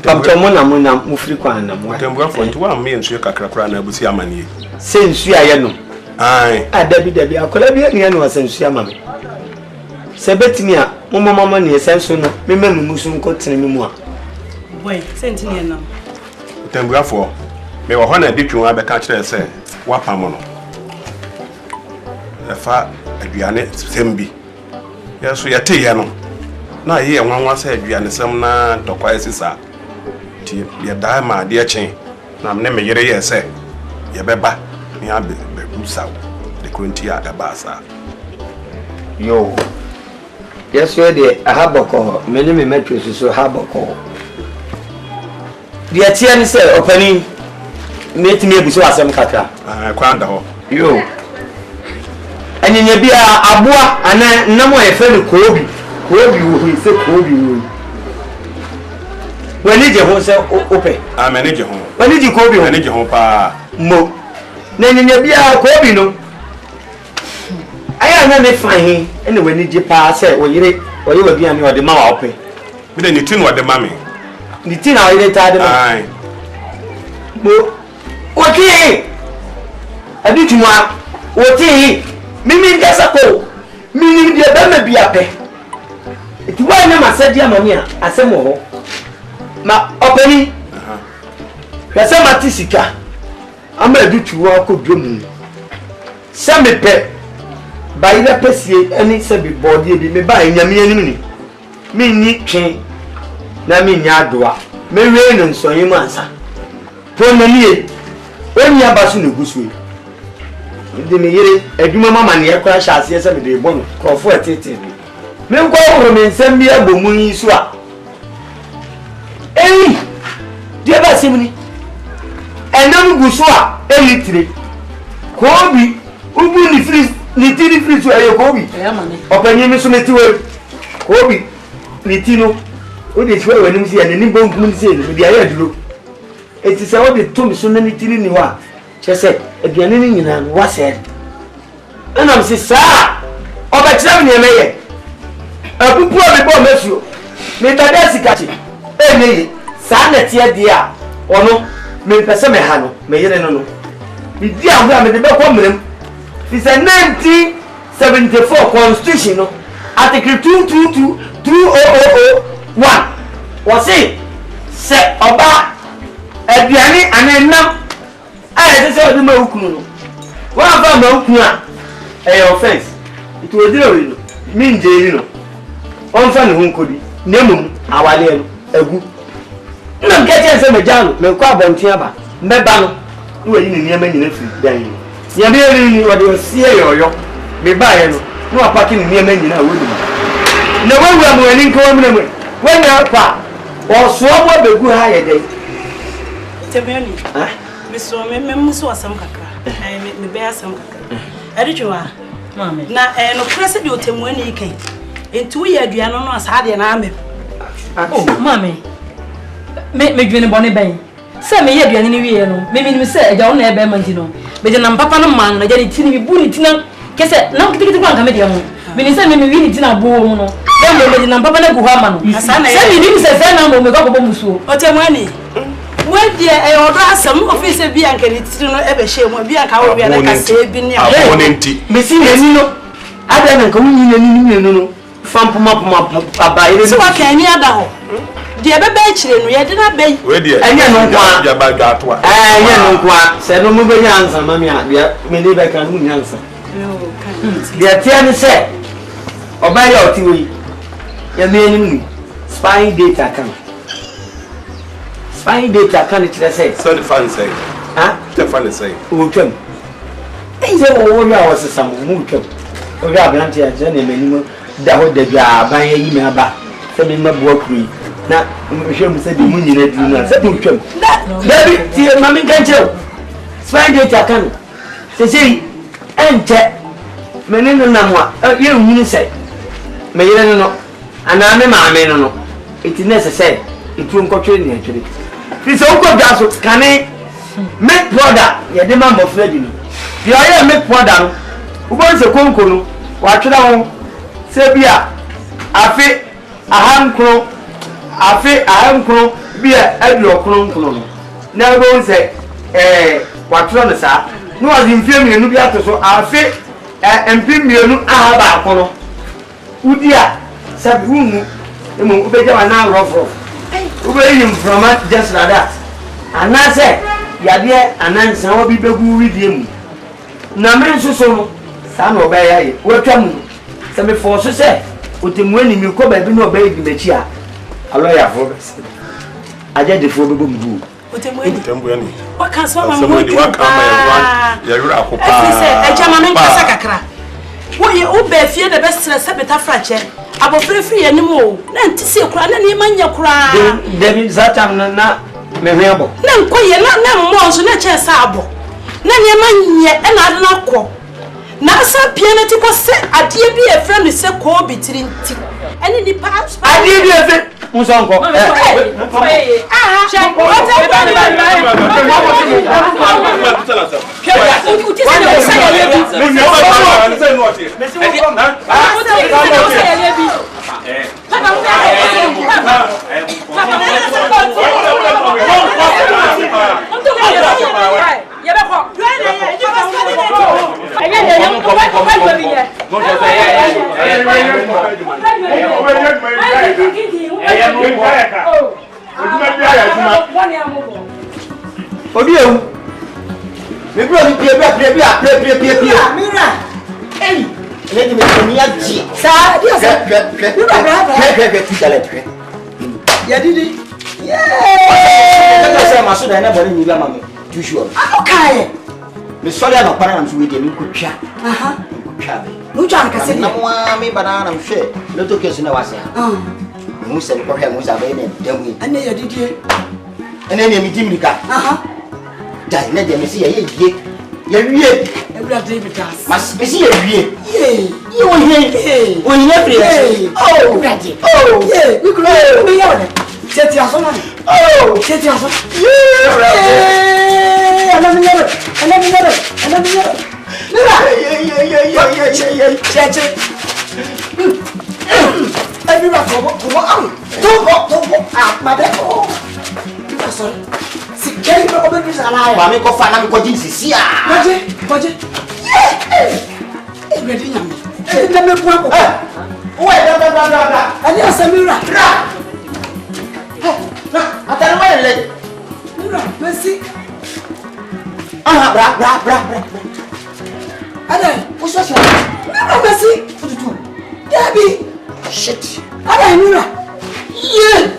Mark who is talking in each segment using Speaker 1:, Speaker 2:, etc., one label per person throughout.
Speaker 1: Kamtomona muna mufiri kwa na mwa.
Speaker 2: Otenmuafour nti wa me nsuye kakrakra na abusi amanie.
Speaker 1: Se nsuye ayeno.
Speaker 2: Ai.
Speaker 1: Dabi akola bi ania no asensuye amame. Se betimi a mama ne esenso no memam musu nkotene memu a.
Speaker 3: Boy, sentini na.
Speaker 2: Otenmuafour me wo ho na ditwu abeka kire se wapamo no. Efa aduane sembi. Yeso yete ye no. Na ye nwanwa se aduane sem na dokwa esisa. Ti ye da ma de chen. Na me me yere ye se ye beba ni abe busaw. De konti ya da basa.
Speaker 1: Yo. Yeso de ahaboko meni me metro so haboko. De atia ni se opani metimi ebuso asem kakra.
Speaker 2: Kwanda ho.
Speaker 1: Yo. Anyenya bia aboa ana namo efe no kobi wo ise kobi wo wani je ho se ope
Speaker 2: Amene je ho
Speaker 1: wani je kobi ho
Speaker 2: wani je ho pa
Speaker 1: mo na anyenya bia kobi no aya na me fahin ene wani je pa se oyire oyewa bia ne ode ma wa ope
Speaker 2: bi de ni tinu ode ma me
Speaker 1: ni tin na oyire ta de ma
Speaker 2: ai
Speaker 1: mo oti adituma oti mimi ngasa ko mimi de ba ma bia pe eti wa na masadi amani a asemo ho ma openi kasa matisika ama adutu ko dwom same pe ba ile pesie ani se bi body bi me ba nyame anim ni mi ni twen na mi nya adoa me we no nsonye mu ansa to na nie oni abasu na gusue de me yere adwuma mama ne yakwa hya ase se me de bo no krofo etete bi me nkwa woro me nsem bi abomu yi so a de ba simni enam guso a elitire kobi ubu ni free ni tiri free so ayo kobi opanyi mi so metiwe kobi ni tino o de twa wanim si ene ni bonkum ni se ni de ayo aduro eti se o de to mi so na ni tiri ni wa chese aduane ni nyina no wase ana msi saa obachira mi emeye apupu obi bo mesuo me dada sikachi eneye saa na tie de a ono me pese me ha no me yere no no bi di ahu a me de be ko mrem is a 1974 constitution no article 222 2001 wasi se oba aduane anenam I say o ma ukunu no wa fa ma ukunu a offense it was there me nje no on fa ne ho nkodi nemum awale no agu na nke che se me jano me kwa bontin aba meba no we yi ne niam nyina fi dan ya be ni wo de sie yoyo me ba ye no no apaki ne niam nyina wo ni na we wu amani nko wo mna we nya kwa o so mo begu ha ye dai
Speaker 3: tebeni so me muso asam kakra me be asam kakra aditwa mama na no press de Otemmu ani kai enti wo ye aduano no asade na ame
Speaker 4: oh mama me dwene bone ben se me ye aduane ni wie no me minim se agya wo na ebe manti no me de na papa no man na jani tini bu ni tina kese na kitikiti kwa ngame de ho me ni se me wi ni tina bo mu no dem me de na papa na gu ho ama no se me ni se na mo me ko bo musuo
Speaker 3: Otemmu ani Wadi odo asam office bi anka ni tiri no ebe hye mu bi anka wo bi na ka se bi ni
Speaker 2: abonenti
Speaker 1: mesi nani no ada na nka wunyi nani no fampoma abaire
Speaker 3: so waka ani ada ho de bebe akire no ye de na bei
Speaker 2: we de
Speaker 1: anya no kwa
Speaker 2: ya ba ga to
Speaker 1: anya no kwa se no mu be nyansa mami a bia me ne be kan mu nyansa de tia ni se obaye otiwi ya me ni mu spy data kan spy data kan it say
Speaker 2: so the fan say the fan say
Speaker 1: o twam se wo ya wo sesam mu twam o ya blanti ya je na me ni mu da ho da bia ban yi me aba se me mabu akuri na mhwe se de mu nyina du na se mu twam dabi ti mami kanche spy data kan se sei ente menene na mo ye nhuni se me yere no ana me ma me no it is necessary itu nkotwe ni atwere fi so ko da so kane make brother ye de ma mo fredi no bi o ye make brother no u bon se konko no wa twera ho se bia afi ahankro bia aduro kronkron no na go nse kwatro no sa no azi mfie mienu bi ato so afi empim mienu aha ba akono udi a sabunu emo ubeja wa na rough ube yim from just like that anase yade anansa wo bi begu widie mu na me nso so no sa na obeya ye watwa mu se me for so se Otenmuani mi ko ba bi no obeya di mechi a aloya for Agya de fo bebo mu
Speaker 3: Otenmuani waka so ma mo
Speaker 2: di waka ma ya yura akopa
Speaker 3: se Agya ma nkasa kakra wo ye ube fie de bestre se beta frache abofre free anim o na ntisi kura na ne manya kura
Speaker 1: David zatam na me hwebo
Speaker 3: na nkoye na mo nso na che sa abo na ne manya e na ade na kọ na sa piano ti ko se ade bi e friend se ko bitiri nti ene ni pass
Speaker 1: ade bi e fe musonko Obi ewu me bro ni pie
Speaker 5: mira
Speaker 1: eh ele me ni aji
Speaker 5: sa dia sa
Speaker 1: ke tutale pe
Speaker 5: ya didi
Speaker 1: yeah ka say maso da na bori ni ba mama too sure
Speaker 5: okay
Speaker 1: me sorry na para na so we dey me kotwa kotwa be
Speaker 5: no jan ka se
Speaker 1: na mo me banana me hwe no to kesu na wase mu se ko hwe mu za ba ne damu
Speaker 5: ane ya didi
Speaker 1: ene ne mi dimrika dai na de me se ye ye wie
Speaker 5: ebra David das
Speaker 1: mas me se ye wie
Speaker 5: ye
Speaker 1: o ye pre
Speaker 5: oh brady oh ye we kuro me ye wona cheti aso na
Speaker 1: oh
Speaker 5: cheti aso
Speaker 1: ana mi yoro
Speaker 5: mira ye cheti everyone go am to ah ma de oh sorry sikeli ko obe bisa la ya
Speaker 1: ba mi ko fa na mi ko jin sisi a
Speaker 5: Baje eh ready nyam na me ku ko
Speaker 1: o e da
Speaker 5: ani asamira
Speaker 1: na atare wa le
Speaker 5: mira merci
Speaker 1: bra
Speaker 5: ada
Speaker 1: o so
Speaker 5: mira merci
Speaker 1: fututu
Speaker 5: Debbie
Speaker 1: shit
Speaker 5: ada mira
Speaker 1: ye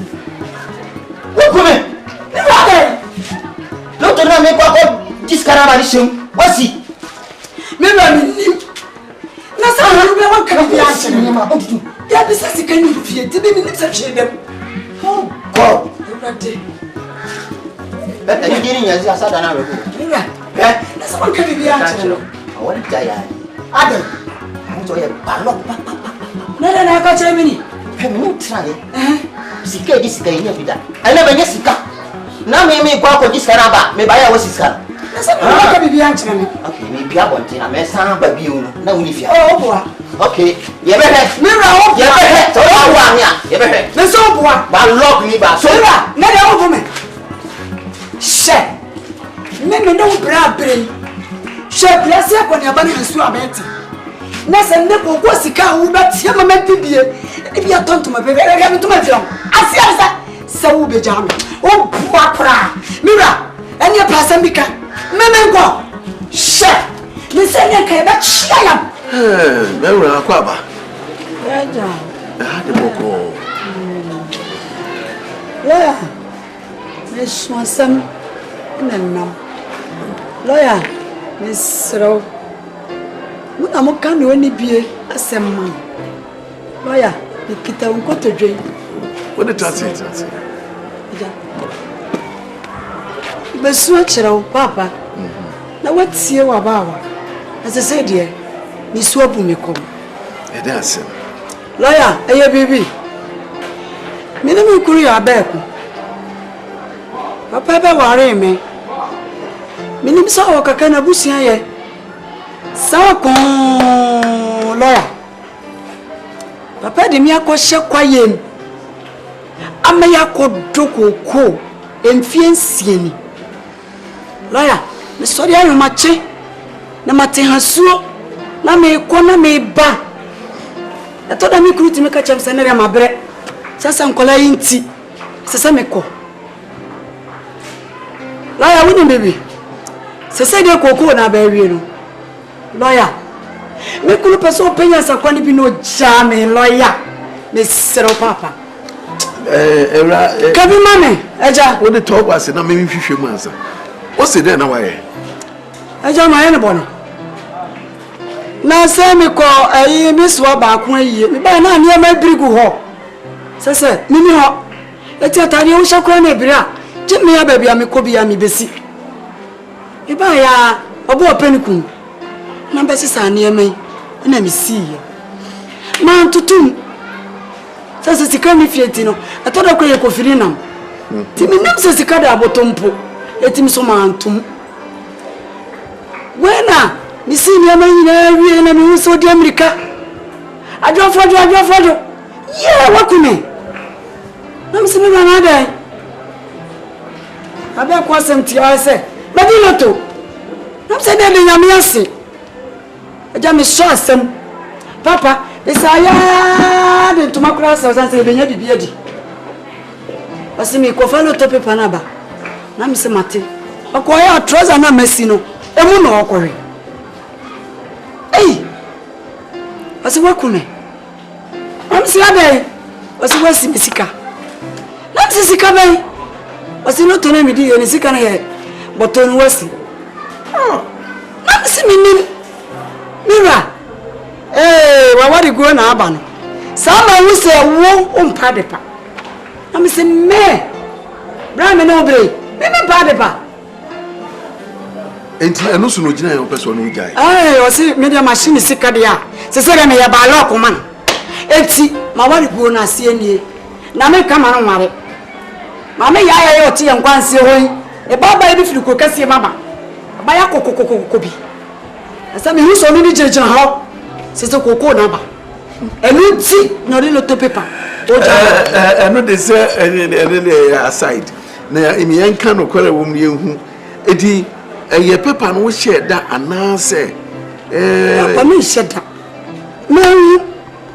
Speaker 1: wo ko me
Speaker 5: mira
Speaker 1: lo to na me ko discara ma ni shem wasi
Speaker 5: mira ni na sa haru be wan kan bi a chere ni ma fututu ya bi sa sika ni fie ti bi ni sa chere dem
Speaker 1: oh god
Speaker 5: Brady
Speaker 1: beta ni diri nyazi asada na rego
Speaker 5: mira na sa wan kan bi a chere no
Speaker 1: awon jaya
Speaker 5: ada
Speaker 1: mo to ye balok
Speaker 5: na ka chere mi ni
Speaker 1: he me utra ye sika di sika ni bida ana banya sika na me kwa ko discara ba me ba ya wo sika
Speaker 5: na sa wan kan bi a chere ni
Speaker 1: okay me bia bonte na me san ba bi unu na uni fia
Speaker 5: oh boa
Speaker 1: okay ye be he
Speaker 5: mira oh
Speaker 1: ye be he to wa ni a ye be he
Speaker 5: na so boa
Speaker 1: ba lock ni ba so
Speaker 5: mira na de o me she me no bra brain she place ko ni aba na su abeti na se ne ko ko sika wo ba tie mama bibie e bia tonto ma bebe e mi to ma fiam asia sa wo be jam o bua kra mira eni pasa mbika meme ngo she ni se ne ka ba chia yam
Speaker 6: me wura kwa ba
Speaker 5: eja
Speaker 6: de boko
Speaker 5: lawyer me swasam nanam lawyer me sro muna mo kan no ni bie asem man lawyer me kita won ko todwe
Speaker 6: what the tati
Speaker 5: ja besu akira papa na watie wa bawa asese de ni su abu me kom
Speaker 6: e da asem
Speaker 5: lawyer eye bibi me na me kuru ya baeku papa be ware me minim sa o kaka na busia ye sa ko lawyer papa de mi akọ hye kwayem me yakodoko ko emfiensieni lawyer me sorry ayo mache na mate hasuo na me ko na me ba etoda mi kruti me ka chem senere mabre sasa nkola yinti sasa me ko lawyer wini baby sasa de koko na ba wie no lawyer me kulu peso penya sakwani bi no jame lawyer me sero papa Kabi mame Agya
Speaker 6: what the talk was na me hwehwe mu ansa o se dey na waye
Speaker 5: Agya ma ye ne bono na se me ko ayi mi so ba ko ayi me ba na ne ma birigu ho sese mimi ho eti atari o shakwa na ebira je me ya ba bia me ko bia me besi e ba ya obo openikum na besi sa ne mai na me si ma ntutum sasa sika mi fieti no atoda ko ye kofiri nam ti mi nim se sika da abotompo eti mi so ma antum wena mi si ni amanyina wie na mi so di America adwofodo ye wakume na mi si mi na dai abe kwa semti ase badi loto na se de nyame ase Agya mi so asem papa Isaya de tumakura sa sanse benya bibia di Asimi ko fa loto paper na ba na mi se mate okoya trouser na masi no emu no okore Ase wakume Amsi abe ase wasi misika na mi sika bai ase loto na mi di yo ni sika na ye boton wasi na mi se minim mira wawari go na aba no sama wu se wo umpa depa na me se me bra me no bre me pa depa
Speaker 6: enti eno so no gina yo person no jai
Speaker 5: o se media machine sika dia se se me ya ba lock man enti mawari go na se anie na me kama no ware ma me ya yo tie nkwanse hoyi e baba bi firi ko kase mama ba ya kokokokoko bi asa me hu so ni jeje ha c'est ce coco naba et nous dit non le paper
Speaker 6: no dey say aside na emi enka no kwere wo mu yehu edi eye paper no share da ana say
Speaker 5: papa me share da no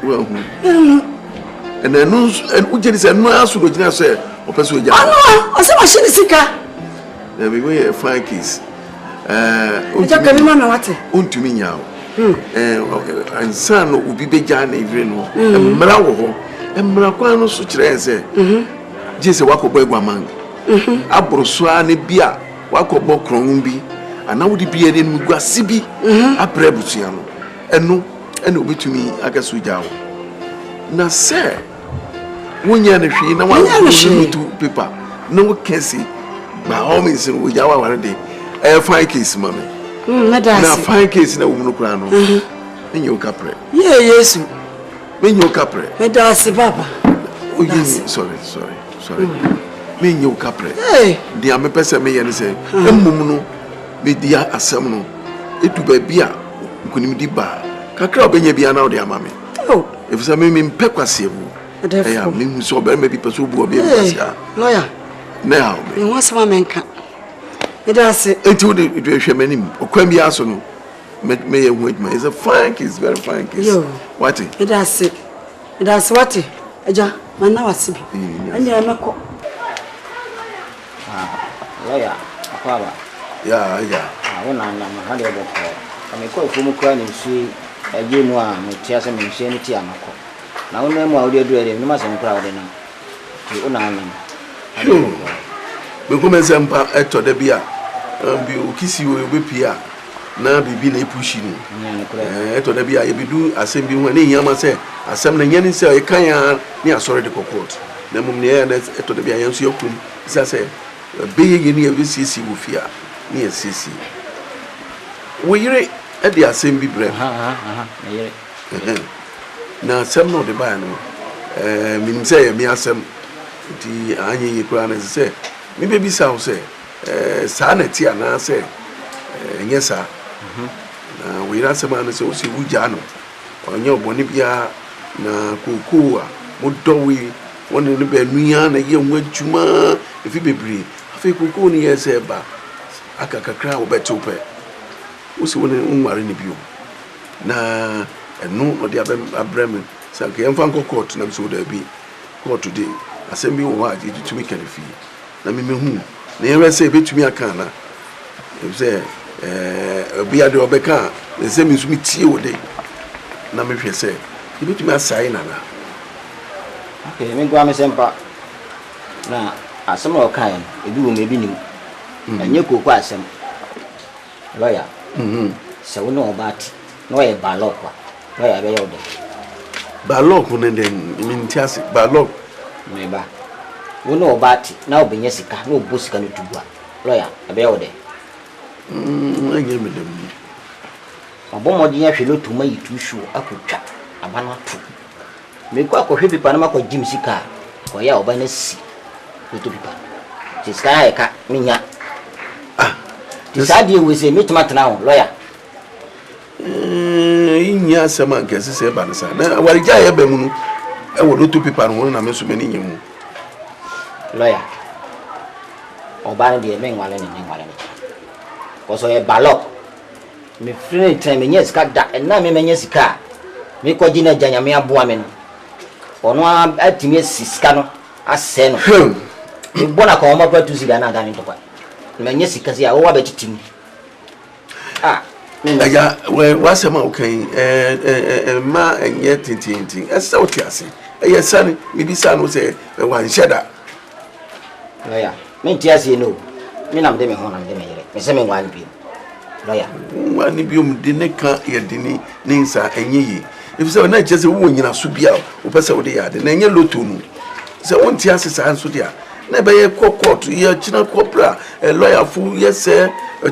Speaker 6: wo and enu ujeni say no aso do gina say opeso ja
Speaker 5: no o se machine sika
Speaker 6: na be we fine case
Speaker 5: Agya kabi ma na wate
Speaker 6: ontumi nyaawo ansan no ubi beja na ivre no emra wo ho emra kwa no so kire ense jese wakobo egwaman abroso ane bia wakobo kronun bi ana wodi bia ne mguase bi aprebutua no eno obetumi agaso jawo na se wonya na hwi na wa to paper no kesi ba home sin wo jawa ware de fine case mama na fine case na wo no kura no menyo kapre
Speaker 5: yesu
Speaker 6: menyo kapre
Speaker 5: medasi baba
Speaker 6: sorry menyo kapre dia me pese me ye ne se emum no me dia asem no etu ba bia nkunim di ba kakra obenya bia na wo de amame efisa me mpe kwase bu ya me so ba me bi peso bu obi kwase
Speaker 5: lawyer
Speaker 6: now
Speaker 5: me wasama menka medasi
Speaker 6: enti wo de hwe manim okwan bia so no me ye hu adwuma is a fine case, very fine case. What
Speaker 5: medasi what Agya manna wasibi anya meko
Speaker 7: lawyer akwaba
Speaker 6: ya
Speaker 7: wona na hade boko ameko fumu kwa ni nsi agye mu a metia se menhye ni ti amako na wona mu a wode adu ni ma se nkura wode na ti wona nan
Speaker 6: be ko mense mpa eto da bia bi okisi wo obepia na bibi na epushi ni eto da bia ebidu asem bi ho na nyama se asem na nyani se e kan ya ni asore de kokot na mum ne ya eto da bia yansu yakum isa se be ye ni ebisisi wo fia ni esisi wo yire e de asem bi bre
Speaker 7: yire
Speaker 6: na asem no de ba no minim se ya mi asem ti anye yi kura na se mi be bi sa wo se sa na ti ana se nyesa na we ran sama na se o se wuja no onye oboni bia na kokoa mo dowe one in the Benuan, a young went chuma, if you be brave. I think we go near Seba. I can cry or bet to pay. Who's one in Marini View? Na and no, or the other Bremen. So I can't find court, and so there be court today. I send me what did to make any fee. Let me whom. Never say bit to me a canna. If say, be a do beca, the same is me tea all day. Now, if you say, you bit me a sign.
Speaker 7: Okay, me go me sempa. Na asem o kan, ebi wo me bi nim. Anye kokko asem. Lawyer. Se wo no obati. No e balok wa. Lawyer be yo de.
Speaker 6: Balok wo nen mi ntiase balok.
Speaker 7: Me ba. Wo no obati, na obenye sika, na obo sika no tubua. Lawyer, be yo de.
Speaker 6: Anye me dem.
Speaker 7: Abomodi ya hwelo tuma yitu shu akotwa. Abana tu. Me kwa ko hwebi pa na makọ gym sika. Ko ya oba na si. Yitu pipa. Sika ka minya. Decide we say meet matna on lawyer.
Speaker 6: Inya sama nke se ba na sa. Na warija ya be mu no. E wo do pipa no na me so me ni nyemu.
Speaker 7: Lawyer. Oba na de me nwale ni nwale ni. Ko so e balok. Me free time me nyesika da na me nyesika. Me ko gina janya me aboa me no. Ono atimi sisika no ase no. Me bona ko ma patu siga na ga ni to kwa. Me nyesika sia wo wa betitim.
Speaker 6: Agya we wasema okay ma enye tintintin. Esa oti ase. Sani me bi sa no se wan sheda.
Speaker 7: Lawyer, me tiase no. Me nam de me ho nam de me yere. Me se me wan bi. Lawyer,
Speaker 6: wani bi um de ne ka ye dini ne nsa enye yi. If so na chese wo nyina so bia wo pese wo de ya de na enye loto nu. Se won ti ase sa nso dia. Na be ye court ye china corpora lawyer fu yes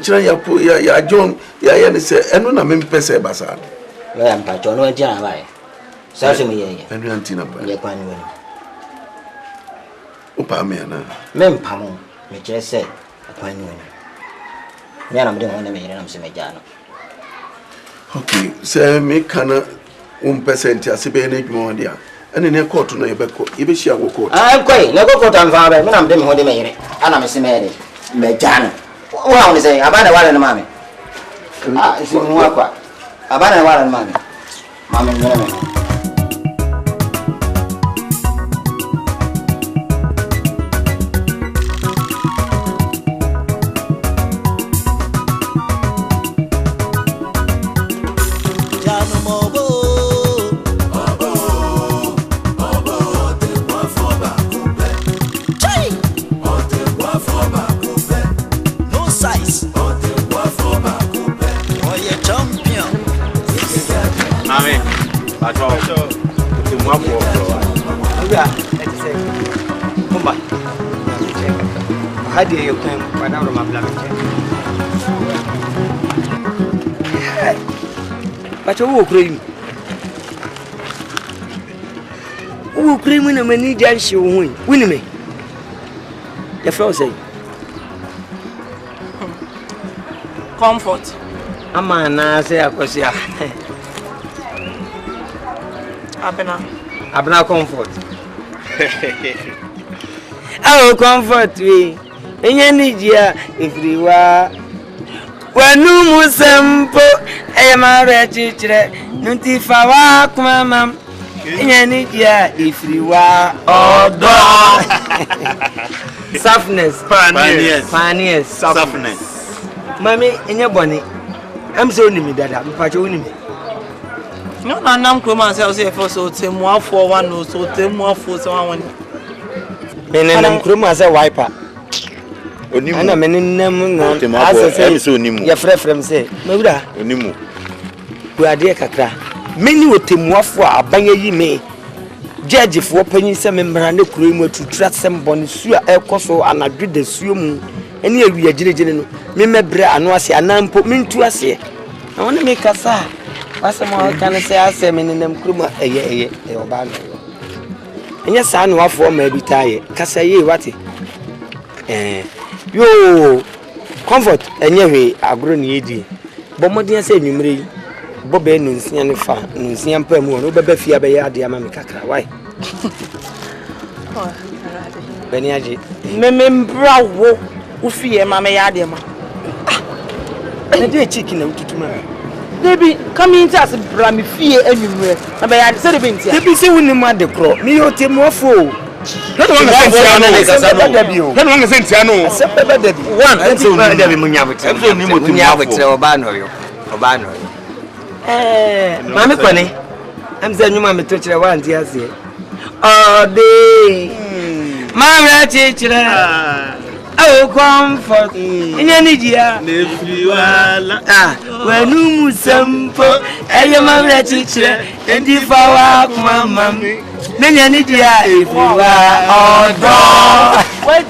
Speaker 6: china ya John ya ne se eno na me pese basa.
Speaker 7: Lawyer mpa cho no ntia na bae. Sa se me ye.
Speaker 6: Eno anti na ba.
Speaker 7: Ye kwa ni woni.
Speaker 6: Opa me na.
Speaker 7: Me mpa mo. Me kire se kwa ni woni. Nya na me de ho na me yere na se me ja no.
Speaker 6: Okay, se me kana 1% asibe na edwuma dia ene ne court no yebeko yebehia go court
Speaker 7: koi na go court amfa ba me na me ho de me yere ana me se me de me jana wo ha woni se abana wale na mame isi mu akwa abana wale na mame mame nyere me
Speaker 1: Otenmuafour. Agya, let's say. Kumba. How do you come? When I'm my black. But who cream? Who cream in a many dance you win me? The floor say.
Speaker 8: Comfort.
Speaker 1: Amana say akosia. Abena comfort. Oh, comfort we. Enye nijia ifriwa. Wanu musempo eyamare chichire nuntifa wa kumama. Enye nijia ifriwa odo. Softness. Pioneers.
Speaker 9: Softness.
Speaker 1: Mami enye boni. I'm so nimi dada. Mpacho unimi.
Speaker 8: No, I'm Kroma say for so Otenmuafour one no so Otenmuafour so one.
Speaker 1: I'm Kroma say wiper.
Speaker 9: Onimu.
Speaker 1: Ana menim na
Speaker 9: Otenmuafour so onimu.
Speaker 1: Ya frefrem say. Mewura.
Speaker 9: Onimu.
Speaker 1: Ku ade kakra. Meni Otenmuafour abanya yi me. Judge for panyin say membra ne kuro mu atutra sem bone su a ekoso anadwe da suo mu. Ene awia giregire no. Me mebre ano ase anampo mentu ase. Na wona me kasa. Wasa mo kan say ase me nem kruma eye oba no. Enya sa no afo ma bitaye. Kasa ye wate. Yo comfort enye hwe agro ne yedi. Bo modin say nwumre yi. Bo be no nsia ne fa, no nsia mpa mu no be ba fia be ya ade ama me kakra. Why? Beni aje.
Speaker 8: Mbra wo ufie ma me ya de ma.
Speaker 1: Na dey chicken na ututuma.
Speaker 8: Debi come into as bra me fie anwumre. Na be ya say de be ntia.
Speaker 1: Debi say woni ma de kro. Me Otenmuafour.
Speaker 2: Hadi wanga sentia no. Hadi wanga sentia no.
Speaker 1: Sepebe debi. One, enso ni debi munyabuti.
Speaker 2: Enso ni
Speaker 1: munyabuti oba no yo. Oba no yo. Mami kwani. Amza nyuma metokire wanti ase. All day. Mama chichire. Oh, comfort. Inyani dia.
Speaker 2: Nefiwala.
Speaker 1: Wenu musampo. Eyo mama chichire. Endi fawa mama. Inyani dia. Efiwa odo.
Speaker 8: What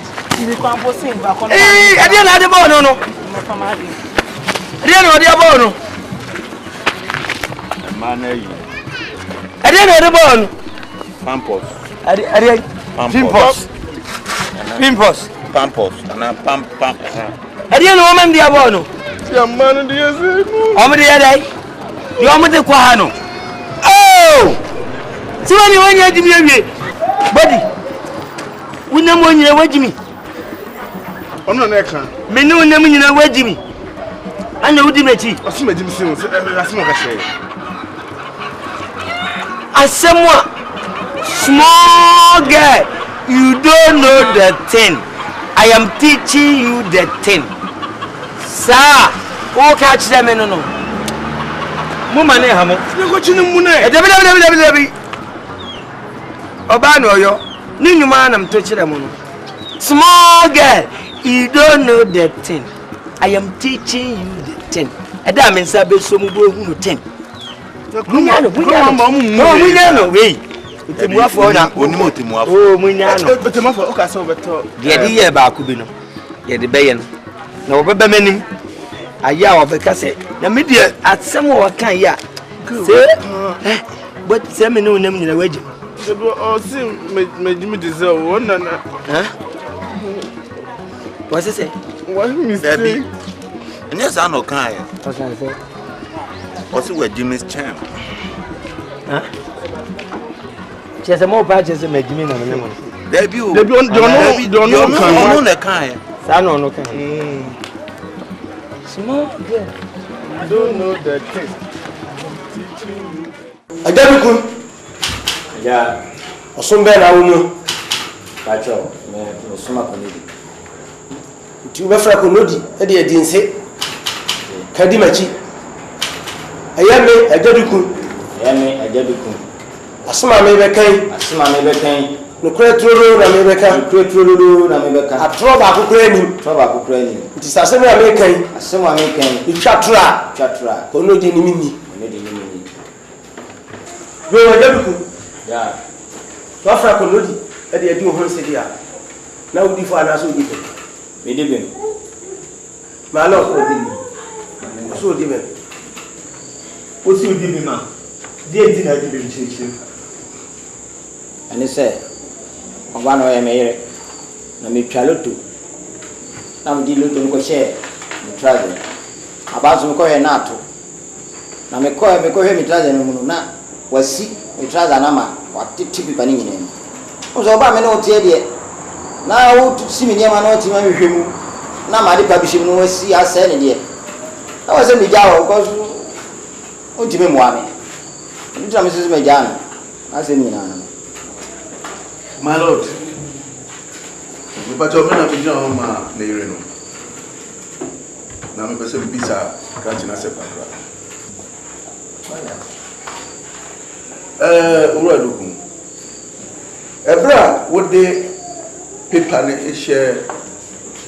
Speaker 8: ni kwampo sin ba kono.
Speaker 1: Ade na ade bo no no. Ade na ade bo no.
Speaker 2: Mana yi.
Speaker 1: Ade na ade bo no.
Speaker 2: Pampos.
Speaker 1: Ade
Speaker 2: Pimpos.
Speaker 1: Pimpos.
Speaker 2: Pampos. Ana pam.
Speaker 1: Ade na woman dia bo no.
Speaker 2: Ya manu dia se.
Speaker 1: Omo dia dai. Yo omo de kwa ha no. Oh! Si wani wani ajimi awie. Body. Unam wanyina wajimi.
Speaker 2: Ono na eka.
Speaker 1: Me ne unam nyina wajimi. Anya wudi mechi.
Speaker 2: Asuma jimi se. Asuma ka share.
Speaker 1: Asemwa. Small girl, you don't know the thing. I am teaching you the thing. Sir, who catch them in no? Muma ne hamo.
Speaker 2: Ni ko chini mu ne.
Speaker 1: Debi. Oba no yo. Ni nyuma na mtochire mu no. Small girl, you don't know the thing. I am teaching you the thing. Eda me nsa be so mu bo hu no thing. Munya no. Wei. Otenmuafour na
Speaker 9: Onimo Otenmuafour.
Speaker 1: Oh, munya no.
Speaker 2: Otenmuafour o ka se obeto.
Speaker 1: De ye ba ku bi no. Ye de beye no. Na obeba manim. Aya obeka se. Na me de atsem wo kan ya. Se but se me no nam nyina waji.
Speaker 2: O si me jimi deserve wona na.
Speaker 1: What say?
Speaker 2: What mistake?
Speaker 9: Enya sa no kan ya.
Speaker 1: What say?
Speaker 9: Osi we Jimmy's champ.
Speaker 1: Chese mo pa chese me jimi na me mo.
Speaker 9: Debi o.
Speaker 2: Debi on kan.
Speaker 9: No kan ya.
Speaker 1: Sa no kan. Small girl.
Speaker 2: Don't know the thing.
Speaker 1: Agya ya osumbe na wo pacho me osuma konodi ti ube fra konodi e de edinse kadi machi ayame ajaduku asuma me be kan no kure troro na me be kan atro ba kokura ni ti sase me me kan itwatura konodi ni mini yo ajaduku ya to afra konodi e de edi ho nse dia na udi fo ana so udi fo me de ben ma lo so udi ben o si udi ben ma die di na di ben chichi ani se oba no e me yire na me twaloto na me di loto ko share me travel abazo me ko ye na ato na me ko he me travel no mu na wasi me travel na ma watiti pipa ni nyine ozo ba me no tie de na wo si me niam na o ti ma hwehwemu na ma de pa bishim no wasi ase ne de na wase me jawo ko o ti me mo ame ni tra me se me jana ase ni na
Speaker 6: my lord me pa cho me na bi na ma na ire no na me pese bisa kanchi na se pakra ura dokun ebra wo de paper ne e share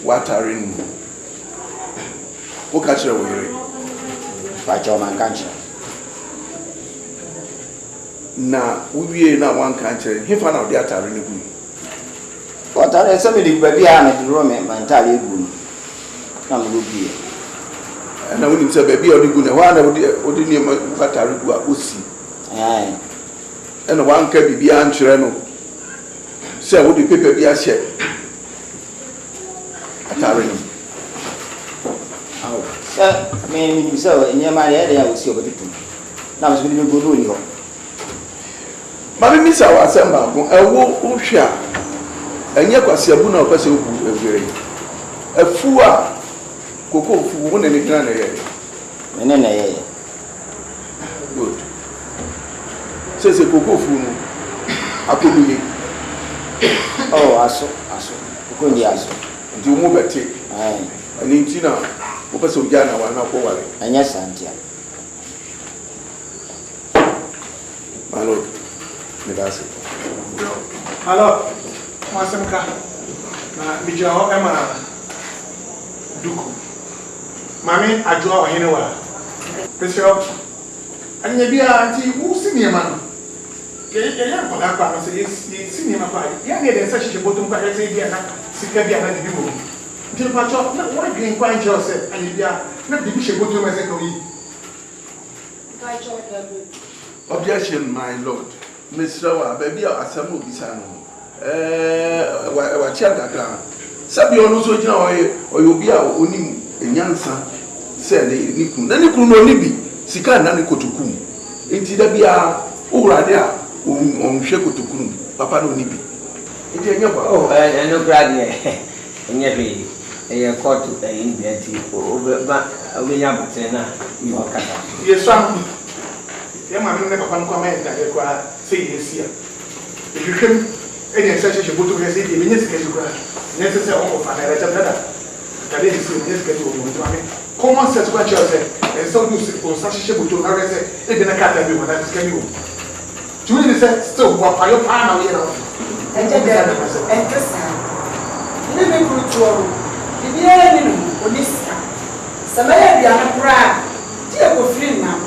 Speaker 6: watering wo ka chere wo yire
Speaker 1: pa cho man kanchi
Speaker 6: na wo wie na wan kan chere hefa na wo de atare ne bu
Speaker 1: watare se me di baby a me duro me mantale egu na me bi
Speaker 6: na wo ni se baby o de gu ne wa na wo de ni atare gu a osi ena wan ka bibia ankyere no se wo de paper bi a hye atare no
Speaker 1: me so nyema ya de ya osi obetutu na me so bi go do ni ho
Speaker 6: Mami misa wa asɛm baako ɛwo wohwɛ a ɛnyɛ kwaseabu na ɔpɛ sɛ wobu awere afu a koko fu wo ne ne gyina na yɛ
Speaker 7: mene na yɛ
Speaker 6: good sɛ koko fu no akɔduye
Speaker 7: oh aso koko ndi aso
Speaker 6: nti wo mu bɛte ɛne nti na wopɛ sɛ wogya na wana kɔ wale
Speaker 7: ɛnyɛ santia
Speaker 6: malo me da se
Speaker 10: Hello, Masemka. Na bijira ho ema duku. Mami adwo wa hene wa. Pesho. Anya bia anti wo sinema no. Ye mpala kwa no se ye sinema kwa. Ya ne den sa hihye botum kwa se bia na sika bia na dibi mo. Nti pa cho na wo dwen kwa nche ose anya bia na dibi hye botum se ka yi.
Speaker 3: By cho
Speaker 6: objection my lord. Mr. Wa baby asam obisa no wa chia kakra sabi onu so gina obi a onim enyansa se ne kun na ne kun no ni bi sika na ne kotokum enti da bia owurade a on hwe kotokum papa no ni bi enti enya ba
Speaker 11: oh eno grade enya bi e court in bianti ba obenya batena na yo kata
Speaker 10: Yesam ya ma me papa no kwa me da kwa sei yesia ehwehwem enya sɛ hyehyɛ boto kɛ sei de menye sika jikura ne sɛ sɛ ɔkɔ fa na ɛrɛkyɛ brada kale de sei menye sika jikura mo ntwa me common sense kwa kyerɛ sɛ ɛsɛ wo do sa hyehyɛ boto na rɛ sɛ ebi na kata bi mo na sika bi wo tuwe ne sɛ still wa pa yo pa na wo yɛ na
Speaker 5: ɛnkyɛ dɛ ɛnkyɛ saa ne me kuru tuo bibiara ne no onisika sɛ mɛyɛ aduane koraa di ekofiri nam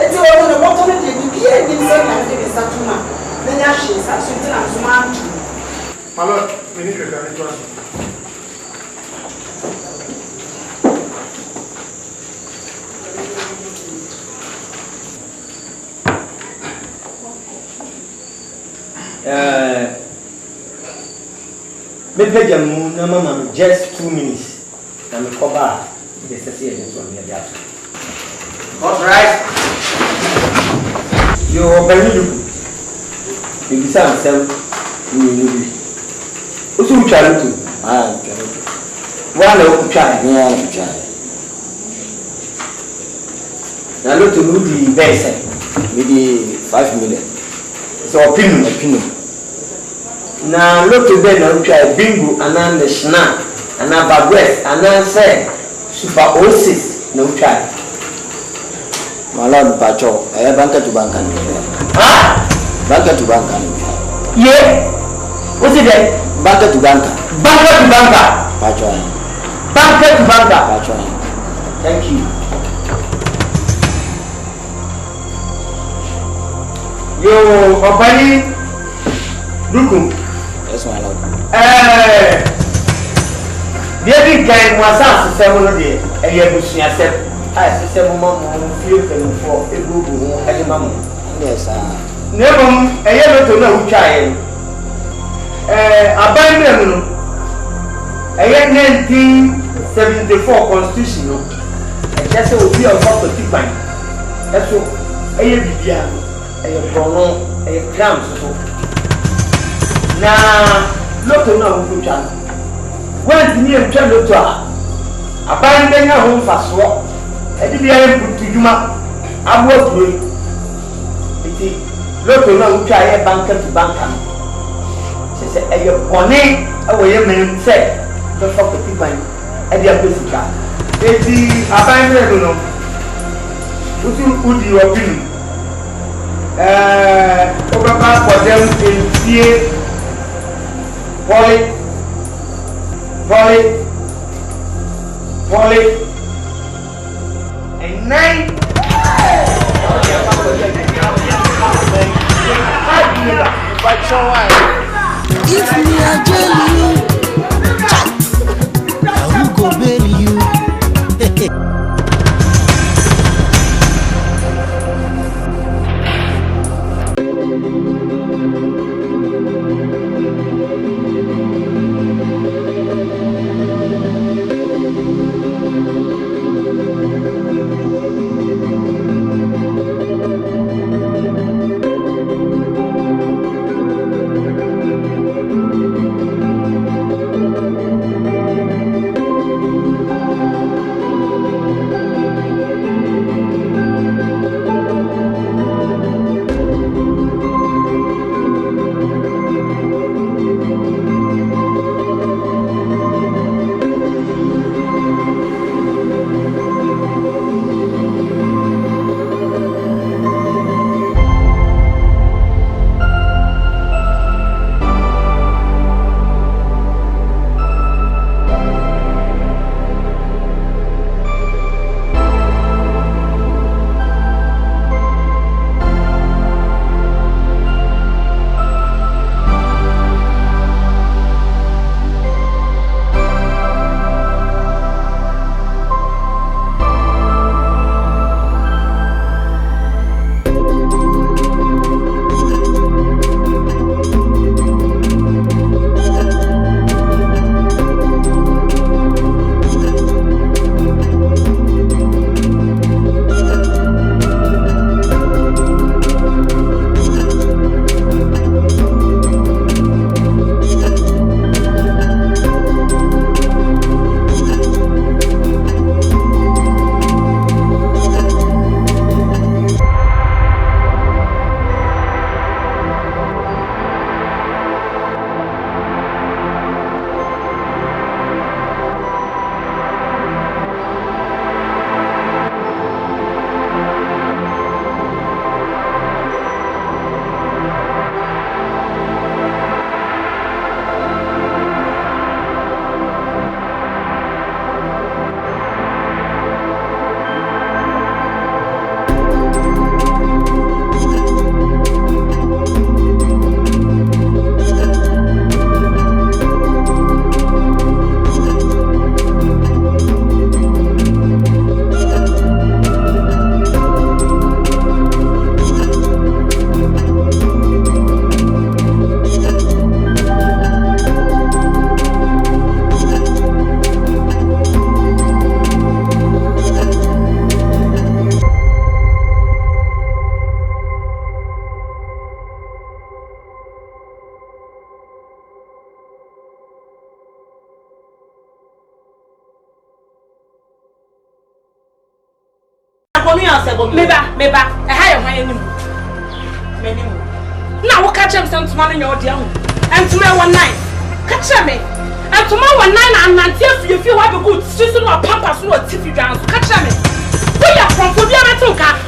Speaker 5: eti wo no bɔtɔ no de bibiara nim sɛ na de sa tuma na nya hye sa so ntina so ma ntu
Speaker 10: malo me ni hwɛ ka ne to aso
Speaker 11: me page mu na mama just 2 minutes na me cover the sesi e so me dia to all right yo bani you bisa myself ni osu utwale to wala utwale na lo to no di best
Speaker 7: me di 5 million
Speaker 11: so opinion na loto be na utwa bingo ana national ana bagwest ana say super oasis na utwa
Speaker 7: malon pacho banka to banka ni banka to banka ni
Speaker 11: ye what's it there
Speaker 7: banka to banka
Speaker 11: pacho
Speaker 7: banka
Speaker 11: to banka
Speaker 7: pacho
Speaker 11: thank you yo opani dukum
Speaker 7: yes my lord
Speaker 11: Baby guy was asked several days, and you have seen yourself. I said, several months, few for a good at the moment.
Speaker 7: Yes,
Speaker 11: never a year to know child. Abandon a year 1974 constitutional. And just a will be a property bank. That's all a year began a pronoun a cram so. Now, look to know who child. When you tell you to abandon your home for swap, and if you are put to Juma, I work with it. Look to know try a banker to banker. She said, a your pony away, man said, the fuck the people at their physical. They see abandon, who's your opinion? Over for them in fear, Polly, and 9.
Speaker 12: If me I tell you, I will go bury you.
Speaker 4: Meba. I hire my enemy. Now, what catch him some money in your deal? And tomorrow 1 night. Catch me. And tomorrow 1 night, and until you feel have a good season or pampas or TV dance. Catch me. We are from Phobia Matoka.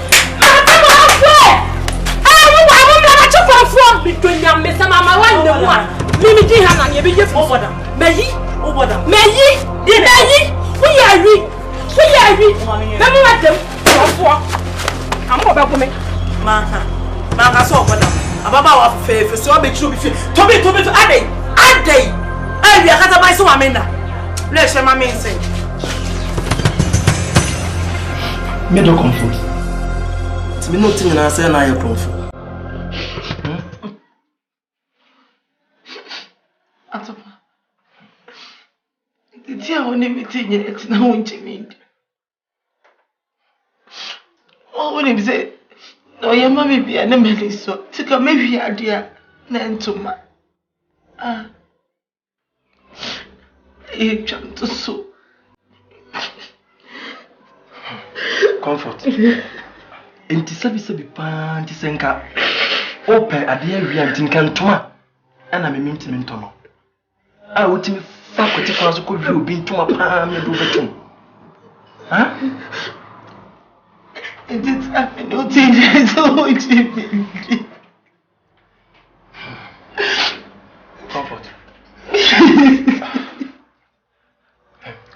Speaker 4: Between them, Miss Mamma, one, Mimi Hana, you be here for them. May over them. May ye, we are we. Never let them. I'm about women. Mama saw what about faith, so I make sure we feel. Toby, Ade. I have a my so amena. Let's share my main thing. Middle comfort. It's me nothing and I say I am comfort. Did you only meeting it now in Jimmy? Oh, when he said, no, your mammy be an enemy, so take a maybe idea, then to my you jump to so comfort. Inti sabi panti senka open adie wianti nkantoma ana me mintimi ntono a wotimi fa kwete kwa so ko wi obi ntoma pa me do betum ha it is happening no thing so much comfort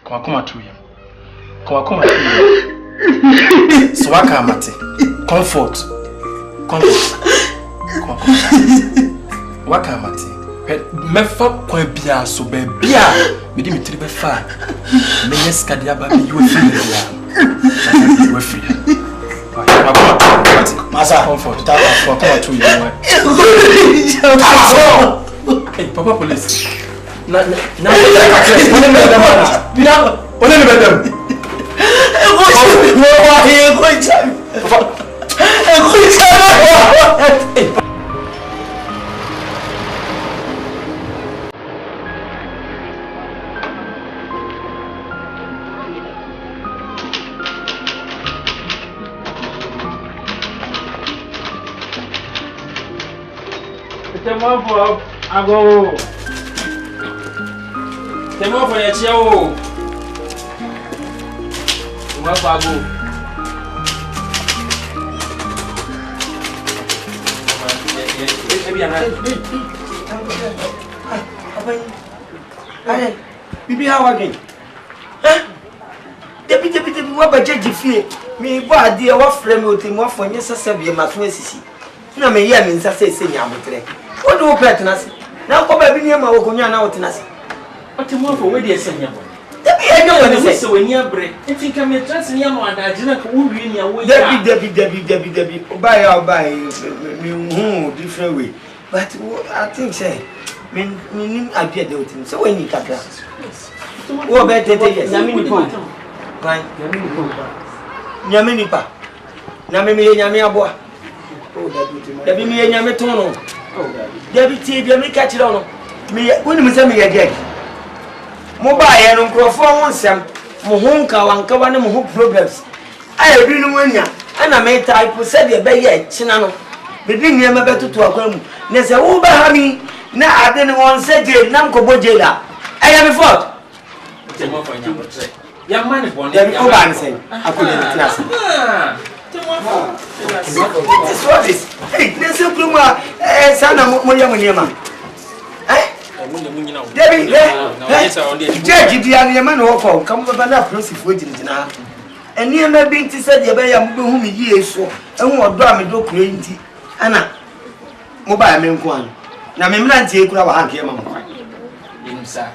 Speaker 4: Come to you. So I can't mate. Comfort. What can't mate? Mefa kwa bia so be bia. Me di mitri be fa. Me yes kadia ba me you free bia. You free. Masa comfort. Come to you. Hey, Papa police. Na
Speaker 13: Temo for your child. Bago.
Speaker 11: Bibi how again? Debi what budget fee? Me bo ade wa frame Otenmuafour nye sasabie maso asisi. Na me ye me nsa say nyamotre. Wo do pet na se. Na ko ba bi ne ma wo konwa na wotenase.
Speaker 13: Otenmuafour we dey senya bo.
Speaker 11: Debi enyo woni se.
Speaker 13: So when you break, if you can trust me am adaje na ko wi ni awo
Speaker 11: ya. Debi. Obai me different way. But I think say me appear the Otenmuafour. So when you kakra. Wo be tete yes. Nyame ni po. Right. Nyame ni pa. Nyame me nyame aboa. Debi me nyame ton no. Debi ti bi me ka kire no. Me woni me say me ye judge. Mo ba ye no nkrofo ho nsem. Mo ho nka wanka wa ne mo ho problems. Aye bi no wanya. Ana me type say de be ye kina no. Be bi nye me betutu akwa mu. Ne say wo ba ha mi na ade ne won say je na nkobo je la. Aye me fault.
Speaker 13: Otenmuafour nyamotre. Ya man born.
Speaker 11: Debi o ba me say. Akole ni class. This what is? Hey, let's go to sana mo Debi, judge di an yema no for come baba na process we jina. Eni ema bi nti said ye ba ya mo be hu mi yie so. Ehu odo a me do kure nti. Ana mo ba ya me nko an. Na me mra nti ekura wa hanke ma mo.
Speaker 13: Insa.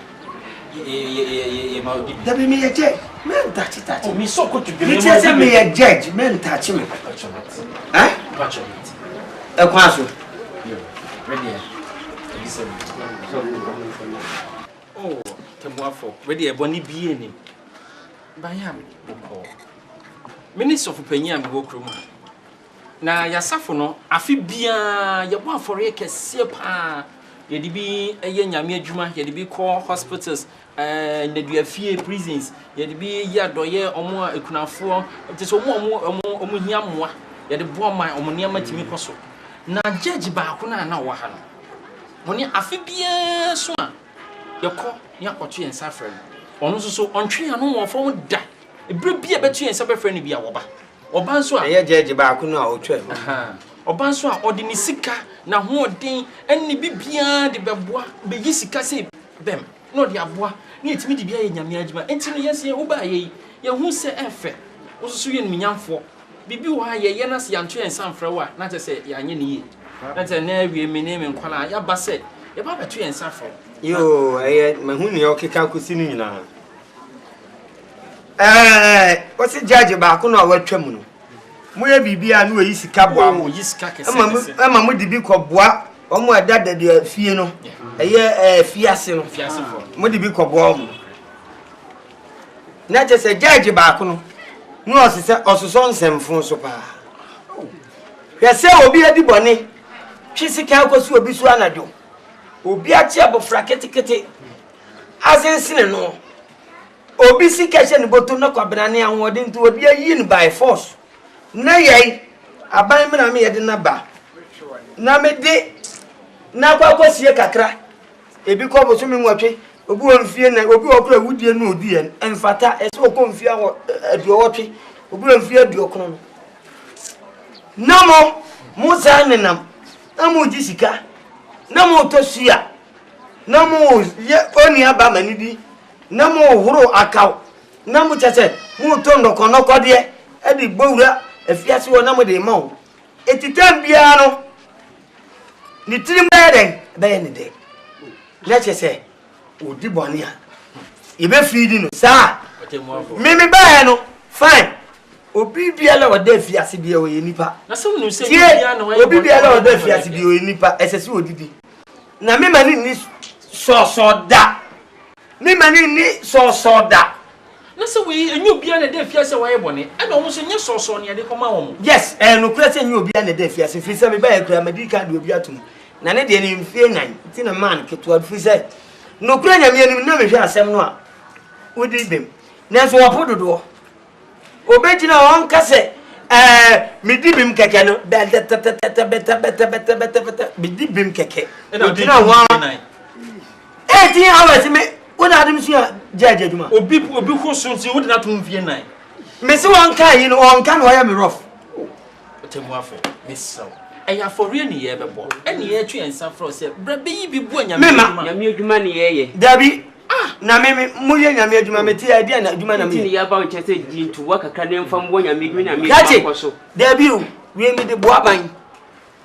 Speaker 13: Ye ma odi.
Speaker 11: Debi me ye judge. Men touch.
Speaker 13: Oh, me so ko to be.
Speaker 11: Me say me ye judge, men touch me. Eh?
Speaker 13: Patch it.
Speaker 11: E kwa so.
Speaker 13: Ready. Oh, Otenmuafour. Ready, Bonnie be in him. Bayam, Minister of Penya and Bokrum. Now, Yasafono, I feel bia, your one for a sepa, yɛde bi ɛyɛ nyame adwuma yɛde bi kɔ hospitals Nedua prisons yɛde bi yɛ adɔyɛ ɔmo a ekunafoɔ te sɛ ɔmo hia mmoa yɛde boa man ɔmo nneɛma timi kɔ so na judge baako na wɔ ha no mo ne afi biara so a yɛkɔ ne akɔto yɛn nsa frɛ no ɔno nso so ɔntwe ano wɔ fɔm da ebire bi a bɛto yɛn nsa bɛfrɛ no bi a wɔba ɔba nso a
Speaker 11: ɛyɛ judge baako no a ɔtwa mu
Speaker 13: ɔba nso a ɔde ne sika na hoɔden ɛne bibiara de bɛboa bɛyi sika sɛ bɛm na ɔde aboa ne yɛtumi de bia yɛ nyame adwuma enti no yɛsɛ woba yɛ yɛhu sɛ ɛfɛ wo so yɛ nminyamfoɔ bibi wɔ ha yɛyɛ na sɛ yɛnto yɛn nsa mfrɛ wo a na kyɛ sɛ yɛanyɛ ne yie na kyɛ na awie me ne me nkwala a yɛaba sɛ yɛba bɛto yɛn nsa frɛ
Speaker 11: yo ɛyɛ mahu ne ɔkeka kosi no nyinaa wɔse judge baako no a watwa mu no moyɛ bibia no wɔyi sika boa mo ama mo de bi kɔboa ɔmo ɛda de fie no ɛyɛ fiase no mo de bi kɔboa mo na kyɛ sɛ judge baako no no ɔsosɔ nsɛmfo so paa hwɛ sɛ obi adi bɔne twe sika akɔsi obi so anadwo obi akye abɔfra ketekete asensene no obi sika hyɛ ne bɔtɔ na kwabena ne ahoɔden nti obi ayi no by force na yɛi aban me na me yɛde na ba na me de na kwakɔsie kakra ebi kɔ boso me nwɔtwe obi wɔ mfie na obi wɔ kora wudie no odie ɛmfata ɛsɛ okɔ mfie wɔ aduɔwɔtwe obi wɔ mfie aduɔkrono no na mo saa nenam na mo gyi sika na mo to sua na mo ye oni aba manidi na mo horo akaw na mo kyese mo to ndɔkɔnɔkɔ de edi gbowura afiase wɔ na mo de ma wo etitam bia no ni tirim bɛyɛ ne de na kyese odi bɔne a yebe fiidi no saa me bɛyɛ no fine obi bia la wode afiase bia wɔ nipa
Speaker 13: na sɛ wonu sɛ bia na wɔ
Speaker 11: obi bia la wode afiase bia wɔ nipa ɛsɛsɛ odidi na me mani ni sosoda me mani ni sosoda
Speaker 13: na sɛ we enyo bia na de afiase wɔ yɛ bɔne ɛna ɔmo so nyɛ soso ne de kɔma wɔn
Speaker 11: yes no kura sɛ enyo bia na de afiase fi sɛ me ba yɛ kura medika de obi atum na ne de ne mfie nan ti na man keto fi sɛ no kura nyame anim na me hwɛ asɛm no a wodi bem na so wɔpo dodo obejina won kase midi bim keke no beta midi bim keke obejina won 18 hours me wona adem so judge aduma
Speaker 13: obi ho so nti wodi na to mfie nan
Speaker 11: me se won kan yi no on kan wo ya me rough
Speaker 13: Otenmuafour misaw eya for real ni ye bebo ene ye twa ensa fro se bra be yi bi bu nyame adwuma
Speaker 11: ni ye dabi na me moye nyame adwuma meti ade na adwuma na me
Speaker 14: ni ya ba wo chese jintu wa kakra ne mfa mbo nyame adwuma na me akɔso
Speaker 11: dabi o we me de boa ban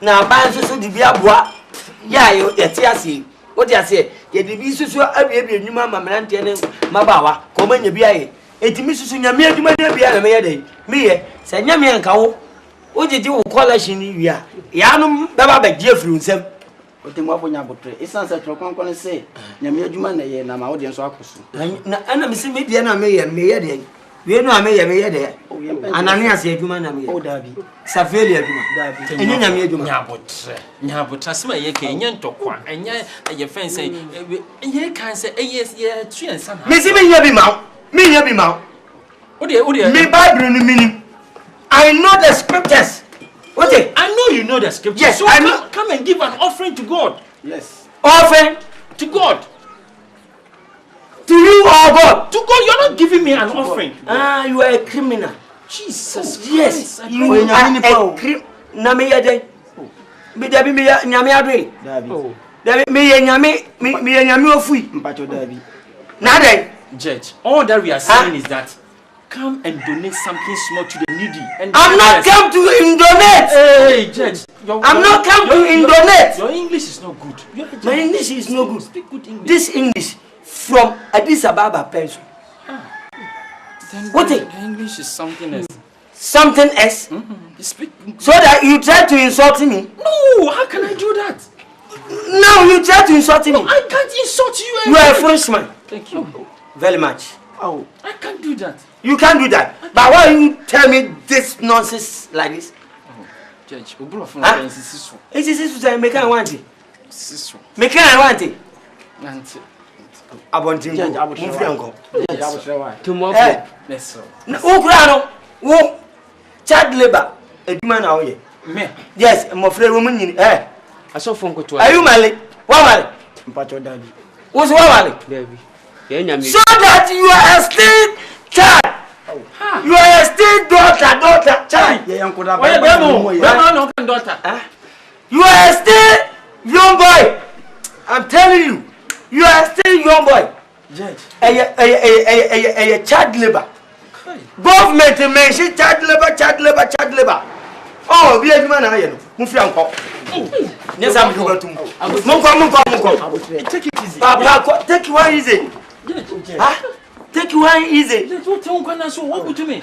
Speaker 11: na ban so de bi aboa ya yo yeti ase wo de ase ye de bi susu abiebie adwuma ma mrantie ne mabawa ko manya bi aye etimi susu nyame adwuma de bia na me ye de me ye se nyame anka wo o jeje wo college ni wia ya no baba ba gie firi nsem
Speaker 14: Otenmuafour nyabotre esanse trokonkon se nyame adwuma na ye na ma wo de nso akoso
Speaker 11: na ana me se me bia na me ye de we no ame ye de Ananias adwuma na me ye
Speaker 14: o dabi
Speaker 11: Safeli adwuma dabi enye nyame adwuma
Speaker 13: nyabotre asema ye ke enye ntokwa enye ye fense enye kan se eye ye tuensa na
Speaker 11: me se me nya bi ma
Speaker 13: o de
Speaker 11: me Bible no minim I know the scriptures. Okay,
Speaker 13: I know you know the scriptures.
Speaker 11: Yes,
Speaker 13: so come and give an offering to God.
Speaker 14: Yes.
Speaker 11: Offering
Speaker 13: to God.
Speaker 11: To you or God?
Speaker 13: To God, you're not giving me an offering.
Speaker 11: Ah, you are a criminal.
Speaker 13: Jesus Christ.
Speaker 11: Yes, you are a criminal. Na me yede. Me dabi me nyame adwe.
Speaker 14: Dabi.
Speaker 11: Dabi me nyame ofui.
Speaker 14: Mpacho dabi.
Speaker 11: Na dey.
Speaker 13: Judge, all that we are saying is that come and donate something small to the needy. And
Speaker 11: I'm not come to indonate.
Speaker 13: Hey, Judge.
Speaker 11: I'm not come to indonate.
Speaker 13: Your English is not good.
Speaker 11: My English is no good.
Speaker 13: Speak good English.
Speaker 11: This English from Addis Ababa person. What
Speaker 13: it? English is something else.
Speaker 11: Something else?
Speaker 13: Speak.
Speaker 11: So that you try to insult me?
Speaker 13: No, how can I do that?
Speaker 11: No, you try to insult me.
Speaker 13: I can't insult you.
Speaker 11: You are a Frenchman.
Speaker 13: Thank you.
Speaker 11: Very much.
Speaker 13: Oh, I can't do that.
Speaker 11: You can't do that. But why you tell me this nonsense like this?
Speaker 13: Judge,
Speaker 11: it is to say make I want it.
Speaker 14: siso
Speaker 11: me kan want
Speaker 14: nanti
Speaker 11: abontin go mo fi anko
Speaker 13: Otenmuafour neso
Speaker 11: na wo kura no wo child labor eduma na wo ye
Speaker 13: me
Speaker 11: yes mo frɛ wo mun
Speaker 13: asofo nkoto
Speaker 11: are you married wa married
Speaker 14: mpacho daddy
Speaker 11: wo so wa married
Speaker 13: baby ye nyame
Speaker 11: so that you are still child you are still daughter child
Speaker 14: ye yankoda
Speaker 13: oye be no kan daughter
Speaker 11: you are still young boy I'm telling you you are still young boy
Speaker 14: judge
Speaker 11: a child labor government mention child labor oh be aduma na ye no mu fi anko yes am go batum munko
Speaker 14: take it easy
Speaker 11: papa take one easy take one easy
Speaker 13: what you can so what put me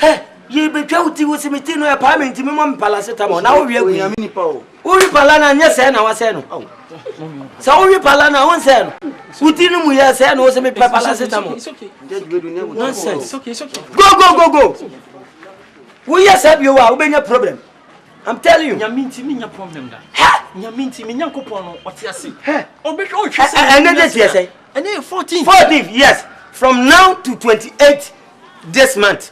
Speaker 11: ye be twa uti wo simiti no apartment mi mo paracetamol na wo wi agu
Speaker 14: ya mini pa o
Speaker 11: wi pala na nya se na wa se no sa wo wi pala na won se no uti no mu ya se no wo se me paracetamol
Speaker 13: it's okay
Speaker 11: nonsense
Speaker 13: it's okay
Speaker 11: go wo ya se bi o wa wo be nya problem I'm telling you
Speaker 13: nyaminti mi nya problem da nyaminti mi nya kopon no otiase obehwe o
Speaker 11: hwese
Speaker 13: and
Speaker 11: 14th yes from now to 28 this month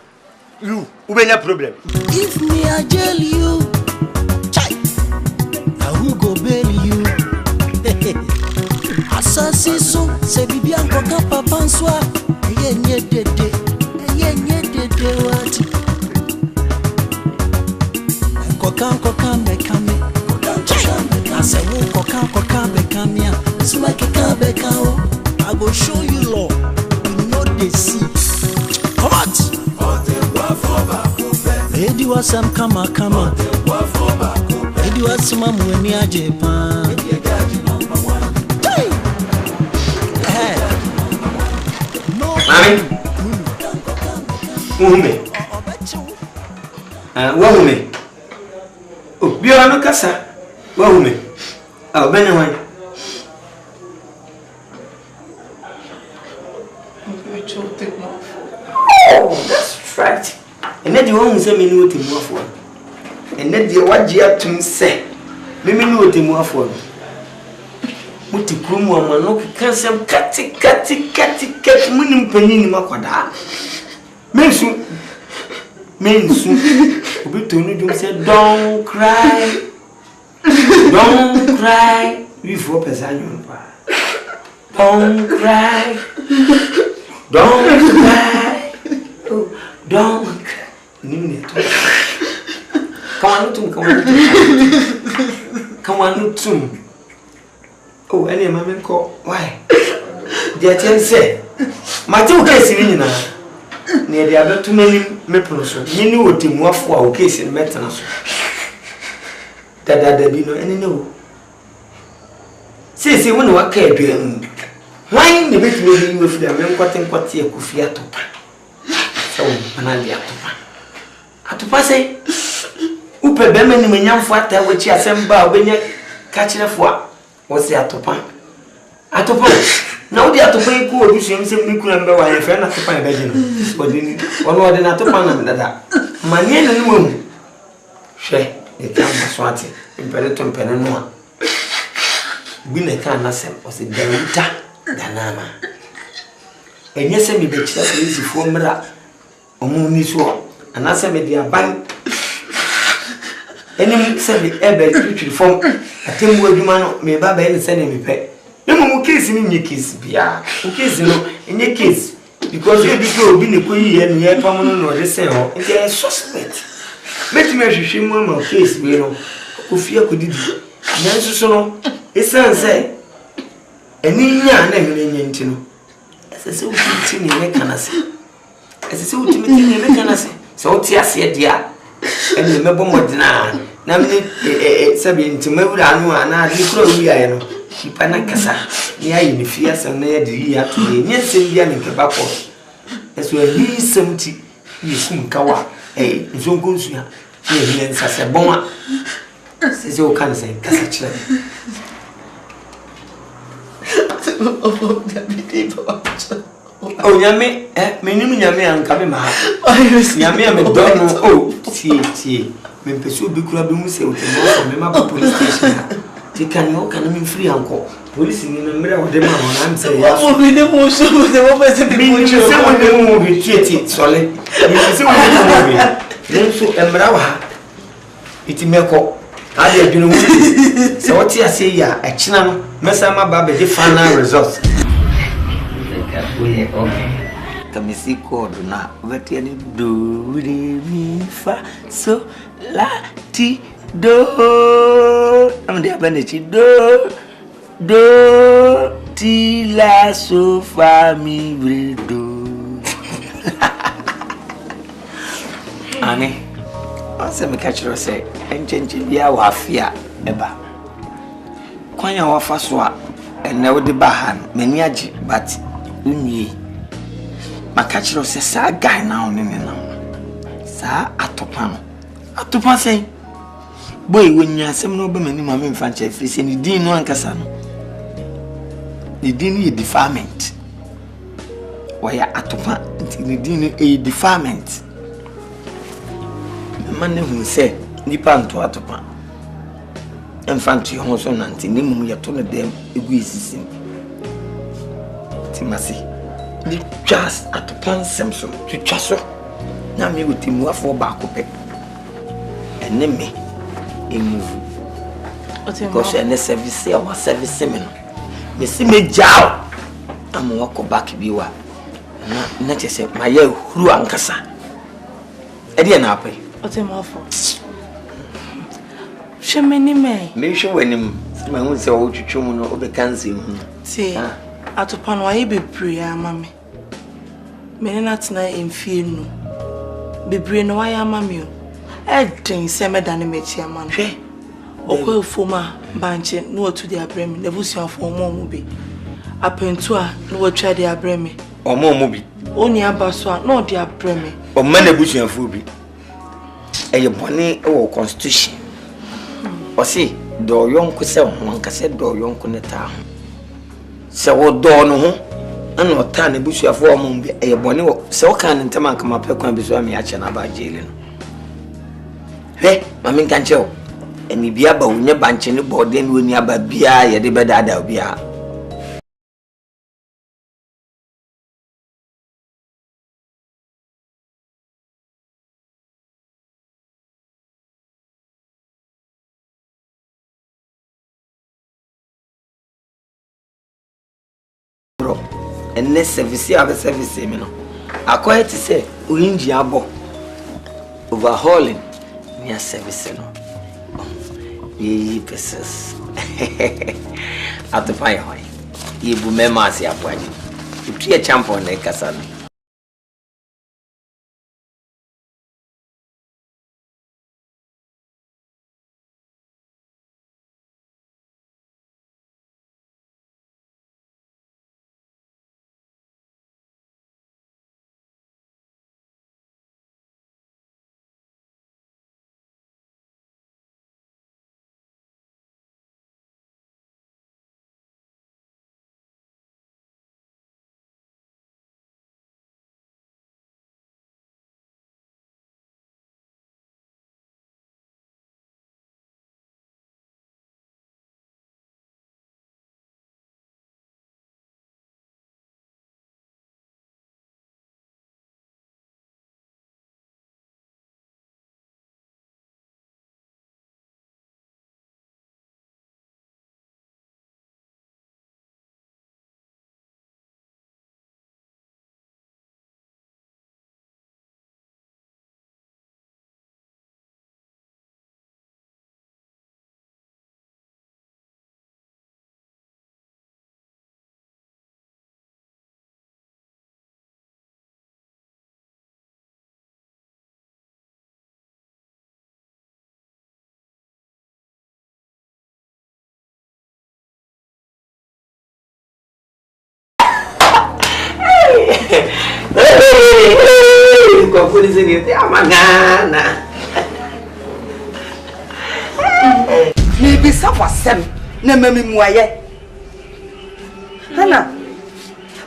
Speaker 11: you ubenya problem
Speaker 12: if me I jail you chai I who go bail you asasi so se bibia nkoka papa nswa ye dede wati koka mekame ase wo koka bekamia sima keka bekao I go show you law you know they see come on Edi wasam kama Edi wasama mweni aje pa
Speaker 11: Mami Wahume Oh biara no kasa wahume bene wan Oh that's right and then you won't say me no Otenmuafour and then the waji atum say me no Otenmuafour muti kumu amano kansem kati munim panyin makwada mensu obi tonu dum say don't cry we for pesanyo pa don't cry Nimne to. Come on, oh, any mamma call. Why? Dear Ten say, my two cases in near the other too many mepros. You knew Otenmuafour case in maintenance. That there be no any no. See, when you are carrying. Why the bit me with the men cutting what you could fear to. So, when I be atupa say upe bema ni menyamfo ata wechi asemba obenya ka kirefo a wo se atopa na wo di atopa iku odusuam se mekura mbe wa ye fe na atopa be je no odini ono odi na atopa na medada manie ne no mu hwe e kan so ate impele to mpene no a bi ne kan na sem o se dawuta danama enye se mi be kira se yisifo mra omu ni so anasa media ban enim se be ebe twitwi form atembu adwuma no me baba ene se ne mepe nemu case ni nye case bia o case no enye case because e bi ko obi ne koyi ye no ye pam no no de se ho e suspect meti me hwehwe mu ma case bi no ko fie ko didi nanso so no esanse eni nya na me nye nti no esese uti ni ne kanase esese uti ni ne kanase so tia se dia ene mebo modina na me sabi ntima wura no ana de kro wi aye no ipa na kasa ni ayi ni fia se na ye de ya to ye nyensem bia ne keba ko eso yi semti yesum kawa nzonko nsuya ye ni nsase bonwa se o kan se kasa chira oh nyame menim nyame anka me ma nyame me don no oh tie me pesu bi kura bi mu se Otenmuafour me ma police station
Speaker 1: Can you can me free uncle? Police in the mirror of the man I'm saying.
Speaker 8: What will the motion with the woman to be
Speaker 1: movie theatre solid. Then so Embrawa. It meko. I did you know so what you say ya a chinam Messama Baby the final results. Okay. Come see code na what you do re mi fa so la ti do. I'm the ability do ti la so fa mi do. Ani, I say me catch you say, enche bia wa afia eba. Kwanya wa fa so a ene wo de ba ha no mani age but unyi. Ma catch you say sa guy na on ne na. Sa atopa no. Atopa say boy when you asem no be mani ma me mfa nche free say ni din no ankasa no. Ni din yi defilement. Waya atopa ni din e defilement. Man who said, Nipan to Atopa. And Fanti Honson and Tinimum Yatona them egoism. Timasi. Ni just Atopan Samson to Chasso. Now me with Otenmuafour Bakope. And name me in move. Because I service or service seminar. Me see me jaw. I'm walk back biwa. Not just my year who ankasa. Eddie and Apple.
Speaker 8: Otenmuafour. She many me.
Speaker 1: Me show when him. My own say o chuchu mu no obekanzi mu.
Speaker 8: See, atopa no aye bebre ama me. Me na tena emfie no. Bebre no aye ama me o. E den se me dane me chi ama no. Hwe. Okwa foma banche no otu de abreme. Na busuafo omo bi. Apentu a no watwa de abreme.
Speaker 1: Omo bi.
Speaker 8: Oni abaso a no de abreme.
Speaker 1: O man na busuafo bi. Eye boni o constitution. O si do yonko se ho nka se do yonko ne ta ho. Se wo do no ho ana o ta na busuafo o mo bi eye boni se o kan ntama nka mapekwan bi so ami a che na ba jele no. He mami nka nche o eni bia ba wonye banche ne bode ni woni aba bia ye de bedada bia. And next service have a service me no. Akwa to say uhinji abo overhauling near service no. Ye pieces. At the fire hoy. Ye bu mema si abwaji. Utu ye champion na kasa no. Kwa polisi ni amangana.
Speaker 5: Ni bisa wasem na mami muaye. Hana.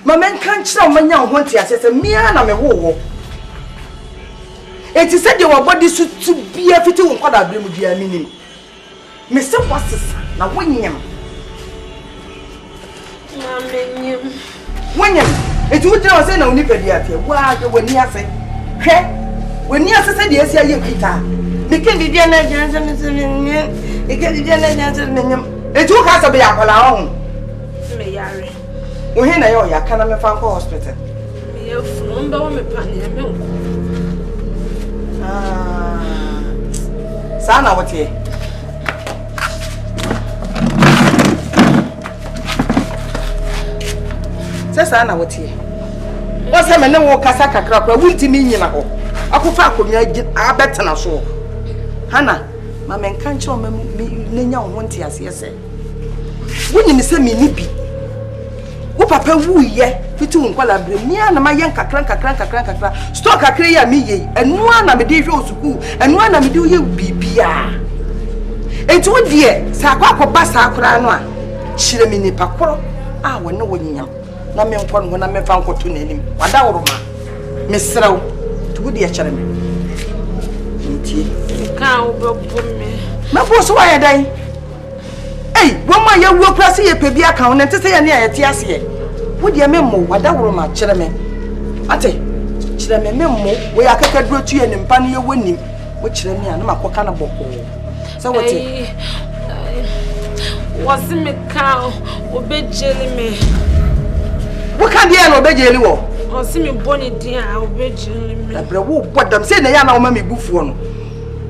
Speaker 5: Mamen kan kira manya ho ntia sese mia na me wo. Eti se de wo body su tu bia fiti wo kwada bre mu bia minim. Me se wasesa na wonyem
Speaker 15: na menyem
Speaker 5: wonyem etu wotira say na onipedi afia wa wani ase hwe wani ase se de asia ye kita mekendi dia na janse menyem ekendi dia na janse menyem etu ka so be akola ho
Speaker 15: me yare
Speaker 5: wo he na yo ya kana me fa ko hospital
Speaker 15: me ya funu mba wo me pane me nko
Speaker 5: sana wote sasa na wote wo se me ne wo kasa kakra kwa wunti mi nyina ho akofa akonya abetena so hana ma me nka nche o me nenya wo nti ase ese wunyi mi se mi ni bi wo papa wuye fitu nkwala bre mi ana ma yen kakra stock kakra ya mi ye enu ana me de hwe osuku enu ana me de ye bibia enti wo de sa akwa sa akora no a chire mi ni pakoro a wo ne wo nyam na me nkɔ no na me fa nkoto n'anim wada woroma me serew to wo de ya kyere me ntie
Speaker 15: ka wo bebo me
Speaker 5: na bo so wa ye dan wo ma ya wuo klase ye pe bia kan ne tese ye ne ya te ase ye wo de me mo wada woroma kyere me ate kyere me mo wo ya kaka duro tu ye ne mpa ne ye wonim wo kyere me a na makoka na boko so what
Speaker 15: was me ka obejeli me
Speaker 5: wo kan dia na obejeli wo
Speaker 15: o si me boni dia obejeli me
Speaker 5: abra wo bodam say na ya na wo ma me bufuo no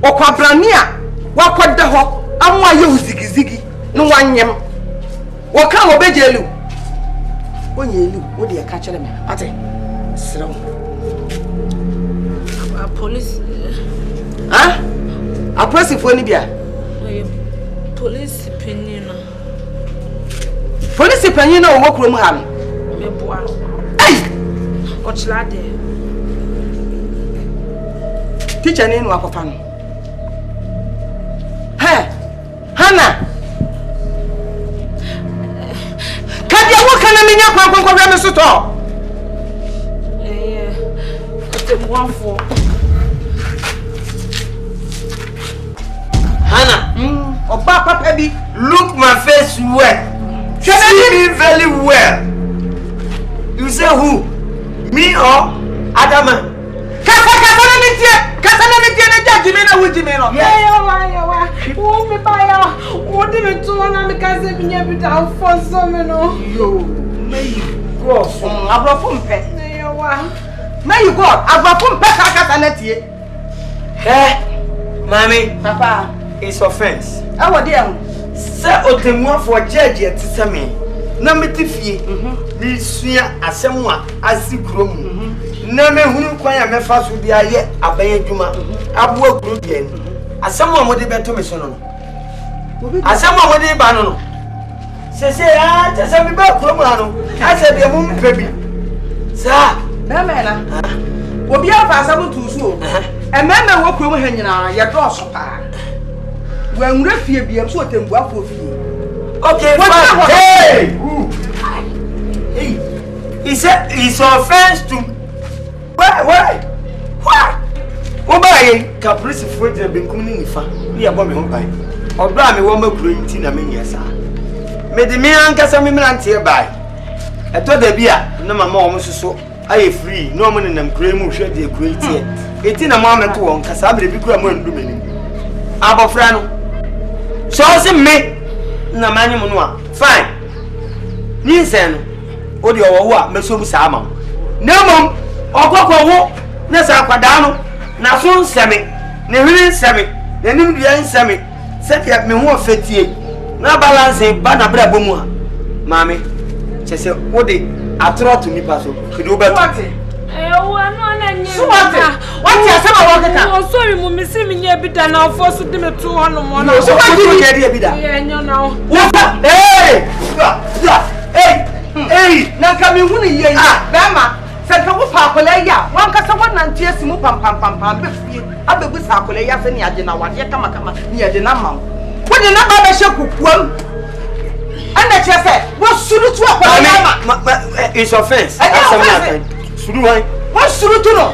Speaker 5: okwabrane a wakoda ho anwa ye uzigizigi no wanyem wo kan obejeli wo nyeli wo de ka kire me ate srew
Speaker 15: a police
Speaker 5: a police fo ni bia
Speaker 15: police penina
Speaker 5: police penina wo kuro mu ha no
Speaker 15: me boa o chlade
Speaker 5: teacher ni no akofa no hana kadia wo kana menya kwankwankwa bra me so to
Speaker 15: Otenmuafour
Speaker 1: Hana
Speaker 5: oba papa bi
Speaker 1: look my face well. See me very well. You say who? Me or Adama?
Speaker 5: Kasa na mitie na jaji me na wuji me no.
Speaker 15: Yawa. Wo me ba ya. Wo de me to na me kase bi nya bi da for so me no.
Speaker 5: Yo, may you go from abrofo mpe.
Speaker 15: Yawa.
Speaker 5: May you go abrofo mpe kasa na tie.
Speaker 1: Mommy,
Speaker 5: papa,
Speaker 1: it's offense.
Speaker 5: Awo de am.
Speaker 1: Say Otenmuafour judge e tise me. Na metifie. Ni sua asem a asikrom. Na me hunu kwan ya mefa so bia ye abaye dwuma. Abo akuru bia ni. Asem a mode beto me so no. Asem a mode ba no no. Sese ya tese me ba krom ha no. Ase bia mu mpe bi. Sa,
Speaker 5: na me na. Obi afa asem tu so. Ememe wo krom ha nyina ye do so pa. Wanwura fie bia so Otenmuafour fie.
Speaker 1: Okay, fine. Hey! He said it's offense to why? Obaye caprice for the benkum ni fa. We abo me ho bai. Obra me wo makuro nti na me nyesa. Me de me ankasa me mlante e bai. Eto da bia na mama wo msoso aye free. No mo nenam kure mu hwe de kure tie. Eti na mo ameto won kasa bre bi kura mo ndu meni. Abofra no. So se me na manyem no a fine. Ni nsen no odi owo a meso bu sa ma. Na mom okokko wo na sa kwada no na so nseme ne hwiri nseme ne nim dua nseme se dia me ho afetie na balance ba na bra bomu a mame chese odi atroto nipa so kidi obeto
Speaker 15: wa no na nye
Speaker 5: what asema wo keka
Speaker 15: o sorry mu misi mi nye bi da na ofo so de me to hono mo na
Speaker 5: so what do you dey bi da
Speaker 15: ye nyo na o
Speaker 5: hey na ka mi hunu ye bema se ka wo pa akola ya wan ka sa wonante asimu pam be fie abebu sa akola ya se ni ade na wade kama ni ade na ma wo de na ba be hye kukuam ana che se wo suru tu akola ya ma
Speaker 1: it's offense. Suru why?
Speaker 5: What suru tu no?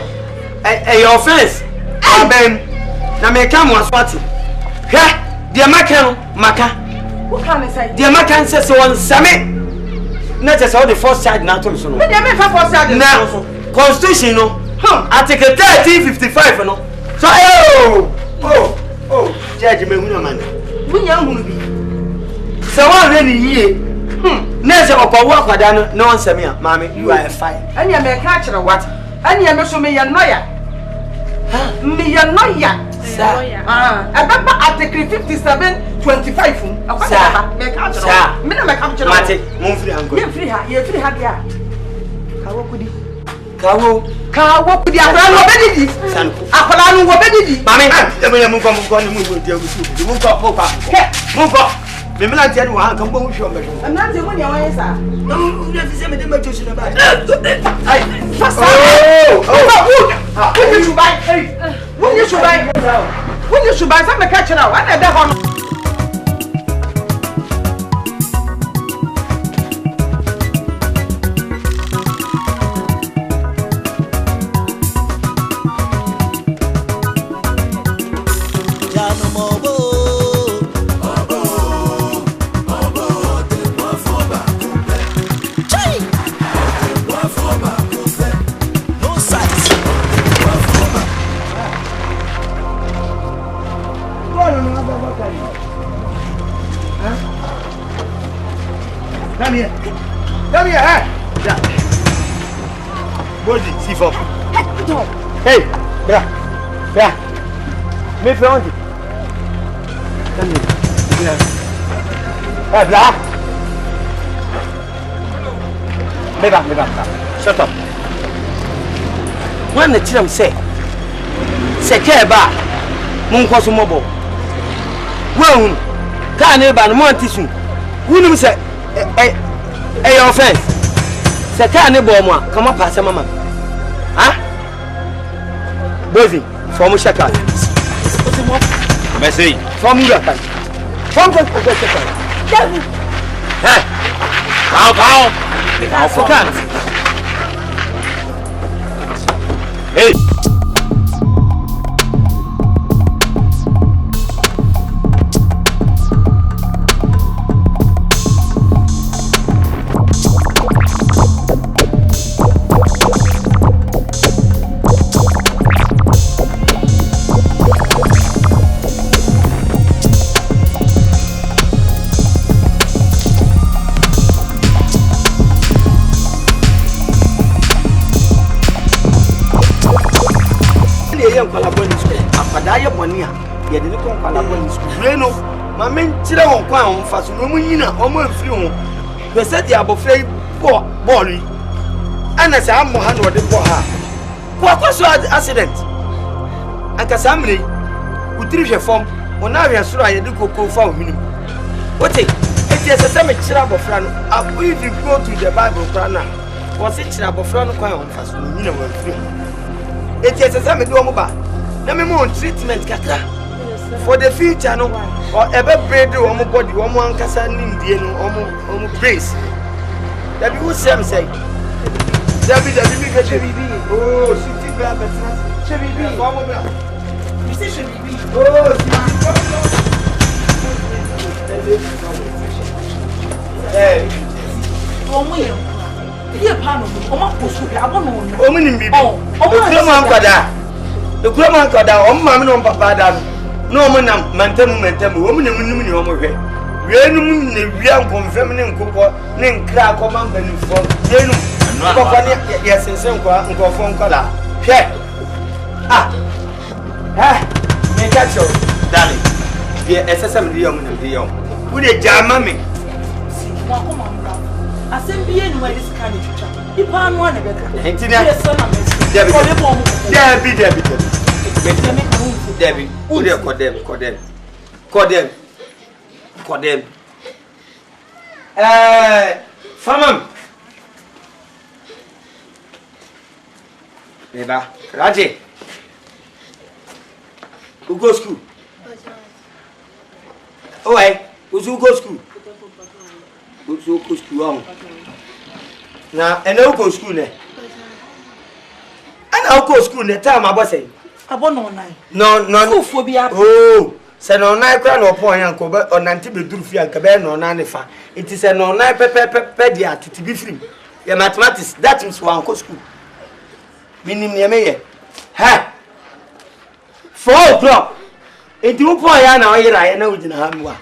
Speaker 1: Your offense. Aben na me ka mo aswati. Hwe de maka no maka
Speaker 15: Who can say?
Speaker 1: The American says one Sammy. Not just all the first side now to so.
Speaker 15: But the American first side
Speaker 1: now. Constitution no. Article 1355 no. So Judge me wuna man. Wunya hunu bi. So one really ye. Na se okwawo akwada no one Sammy mama you are fine.
Speaker 15: Anya me ka kire what? Anya me so me ya noya. Me ya noya.
Speaker 1: Sir.
Speaker 15: Ababa article 5725
Speaker 1: Sir.
Speaker 15: Me ka kire.
Speaker 1: Sir.
Speaker 15: Me na me ka kire.
Speaker 1: Mate, mon free ango.
Speaker 15: Ye free ha dia. Kawo kudi.
Speaker 1: Kawo
Speaker 15: Kudi akwala no bedidi. Akwala no wo bedidi.
Speaker 1: Mami, mun ko ni mun go dia gusu. Mun ko. Me mela dia ni wa kan bo hu hwo me.
Speaker 15: Amna je mo dia wan yesa.
Speaker 1: No, na fi se me de ma toshi na ba.
Speaker 15: Ai, fasa. Wunye shubai. Wunye shubai sa me ka kira wa na da ho no.
Speaker 1: Come here, hey! Yeah. Body, see for. Hey, bra. Me found it. Come here. Hey, bra. Me back. Shut up. When the children say care ba, mun kwaso mobo. Well, can eba no monti sun. Wunum say your offense. Say can eba mo come up pass mama. Ah? Bozi, from Shaka. Messi. From you that. From the Hey. Pow. African. Hey. Reno, my men children on crown fast Romina, almost few. The set the abofray body. And as I'm 100 for her. What was your accident? And Casamri, who treat your form, when I was right, you could for me. What it is a semi chirab of Fran. I believe you go to the Bible, Prana. Was it chirab of Fran crown fast Romina were free. It is a semi domoba. Let me more treatment, Kaka. For the future, no, or ever bread or more body, one more Casa Indian or brace. That you will say, oh, city grab a no man, Mantamu, woman, and women, woman, Renum, the real confirming cocoa, name crack or mountain for Renum, yes, and some phone color. May catch you, darling. The SSM, the young, would a jam, mammy. I send be anywhere this kind of future. You can't want to get Debbie, who they call them. Famam. Neba, Raji. Who go school? Oh, hey, who's who go school? Who's who go school? Now, and who go school? And I'll go school the time I was saying.
Speaker 8: Abono nai.
Speaker 1: No.
Speaker 8: Phobia.
Speaker 1: Oh,
Speaker 11: se no na kra no pon yan ko be onante be duru fi an ka be no na ne fa it is no na pe dia titi bi film ya mathematics that means one ko school minim ne meye ha 4 o'clock enti wo pon ya na o yira ya na ujina ha mwa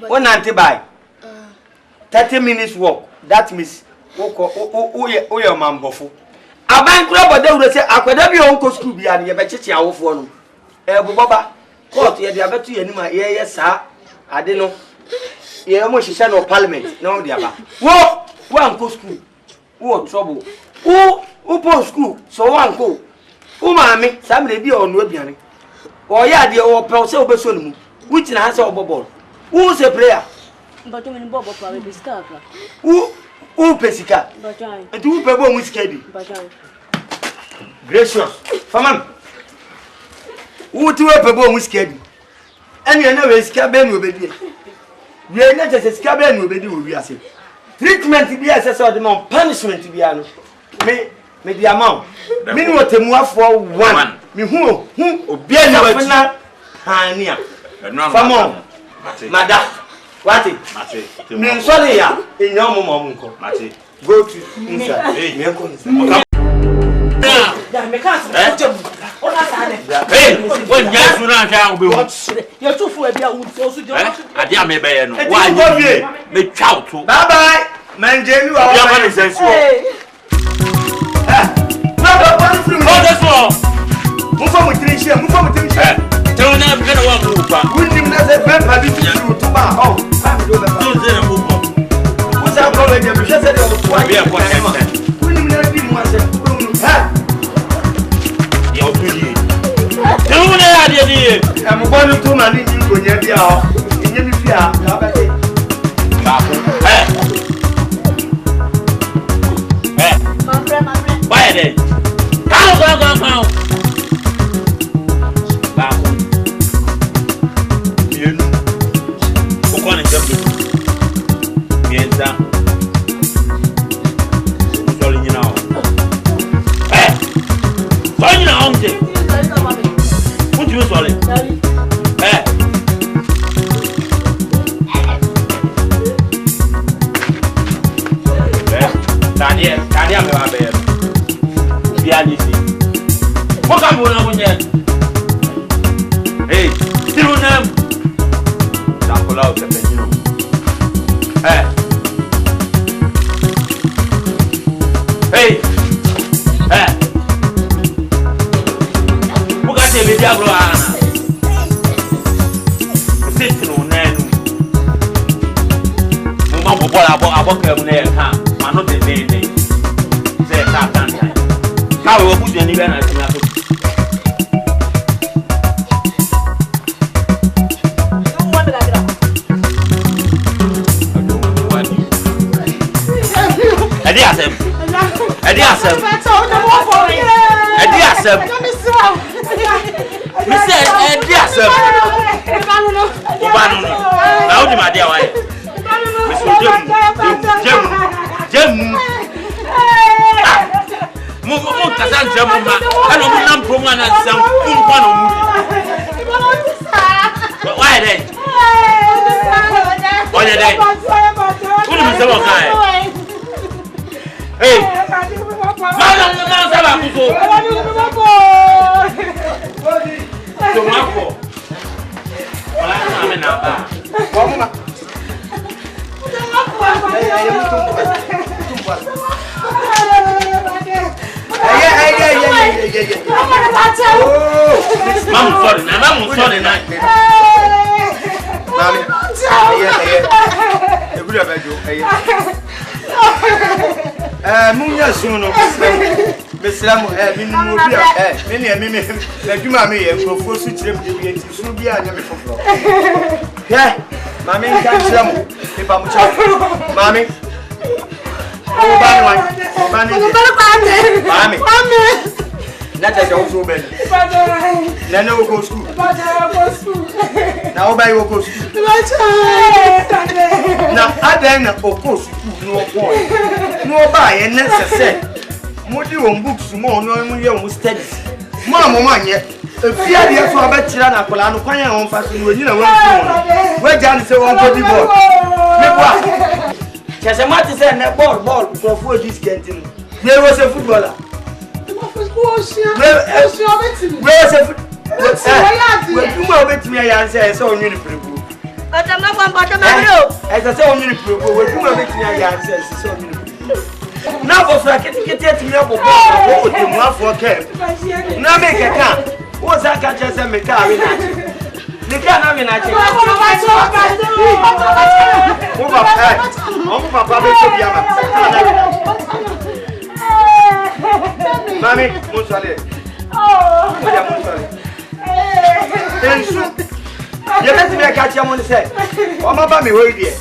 Speaker 11: onante bai 30 minutes walk that means wo ye mambofo aban kura bode wuro se akwada bi on ko school bia ne ye be cheche awofo no bobaba court ye dia betu ye nima ye sa ade no ye mo hihye no parliament na o dia ba wo anko school wo trouble wo po school so wo anko wo maami samre bi onu aduane o ya de o pe se obeso no mu wo tina ha se obobol wo se prayer
Speaker 16: but when bobo pa be scar
Speaker 11: wo pesika
Speaker 16: bajan
Speaker 11: and wo pe bo mu skedi
Speaker 16: bajan
Speaker 11: gracious famam wo ti wo pe bo mu skedi eni na we sika be ni obedi we na je sika be ni obedi wo wi ase treatment bi ase so de mon punishment bi ano me di amount me ni Otenmuafour 1 me hu obi ani wati hania famon mada wati me nsole ya enya omomo nko mate go to inside me ko inside
Speaker 3: da me ka se ona sa ne
Speaker 9: won nya su na hwa obe hu
Speaker 3: ye tufu e bia wu so su je
Speaker 9: ade a me be ye no wa nyi me twa to
Speaker 11: bye bye manjemi wa
Speaker 9: ya ma ne sense wo
Speaker 11: munya suno besram minnu bia me na dwuma me ye mfofo su kirem de bi enti sunu bia nya me foforo he mami nka kirem e ba mu cha mami o ba ni wan mami na ta ja wo be na na wo go school na o ba yi wo go school na adan na o go school no boy no ba ye necessary mo di won books mo no mo ye won studies mo amoma nye
Speaker 1: Fear the so about Tirana Colano, Quanya on fast when you know where Jan say one body ball. Casamati said, ball for this getting. There was a footballer. Where was a footballer? Me, I answer, so you but I'm not one bottom as I saw you, where you were making my answers. Now, for I get to me up Otenmuafour camp. Now make a camp. What's that catch as a car? The car having a Mammy, Musale. You let me catch your money say. Oh, my baby, wait here.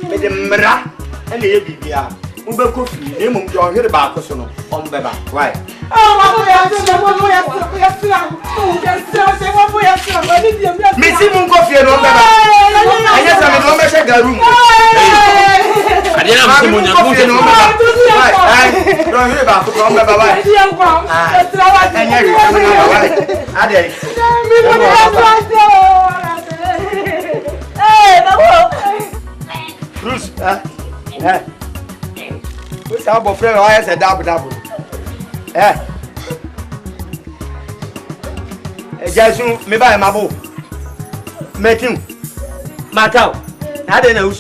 Speaker 1: Make them mera and the Agya. Ube coffee, name of your head about us on the back. Why? Missy Munkofi and on the back. I guess I'm in the room. I didn't have someone don't hear about Bruce, what's our friend? I said double. Jason, me buy my bow. Make him. Matao. I don't know.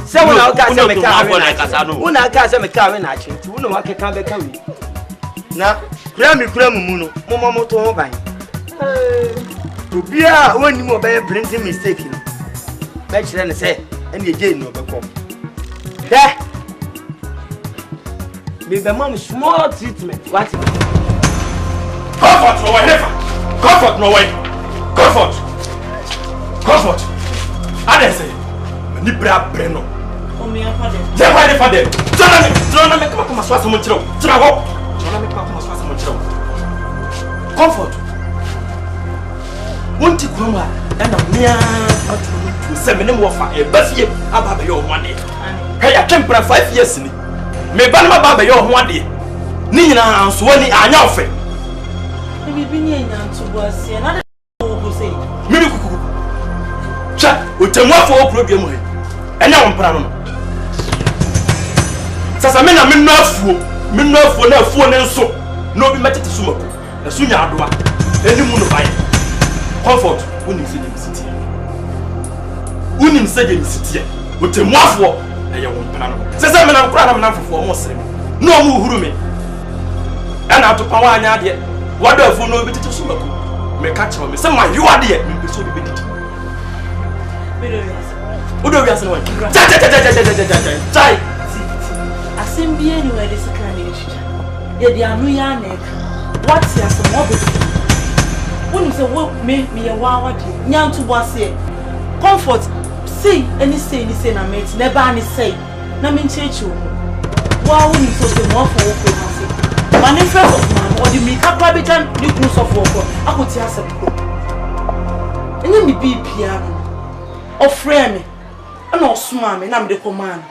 Speaker 1: Someone out got some car. One I got some car in action. You know, I can't come back. Now, Grammy Muno, Momo Moto Vine. To be a when you obey printing mistaken. Let's say, and you didn't know before. There. With the mom's small treatment. What?
Speaker 2: Comfort, no way, never. Comfort, no way. Comfort. I say, Nibra Breno.
Speaker 3: Oh, me, I'm father.
Speaker 2: They're ready for them. Don't make come as fast as much. Comfort. Won't you come and a mere 7 warfare, a best year about your money? Hey, I came for 5 years. Me banma baba yo ho ade ni nyina anso ani anya ofe
Speaker 3: me bi ni anya nto boase na de wo say
Speaker 2: me bi kuku cha Otenmuafour oprodua mu he enya wo mpra no sasa me na me no afuo na afuo ne nso na obi matete sumako na sunya adoa eni mu no bae comfort unim se de city Otenmuafour eye wo mpra no sasa me na nkura na me na fofo mo sere no mu huru me ana atopa wa anya de wado afu no bitete sumako me ka che me se ma you ade me be so be didi Udo we asen wa chai
Speaker 3: asembi anywhere this kind of shit ye dia anu ya na eka what ya so mo be woni se wo me ye wa wade nyanto boase comfort say any say na mate never any say na me nchechu wa woni so se mo fo wo ko say manifest of man or the me kakra betan ni kun so fo ko akoti asepko enye mi bibia ofre me na osuma me na me de command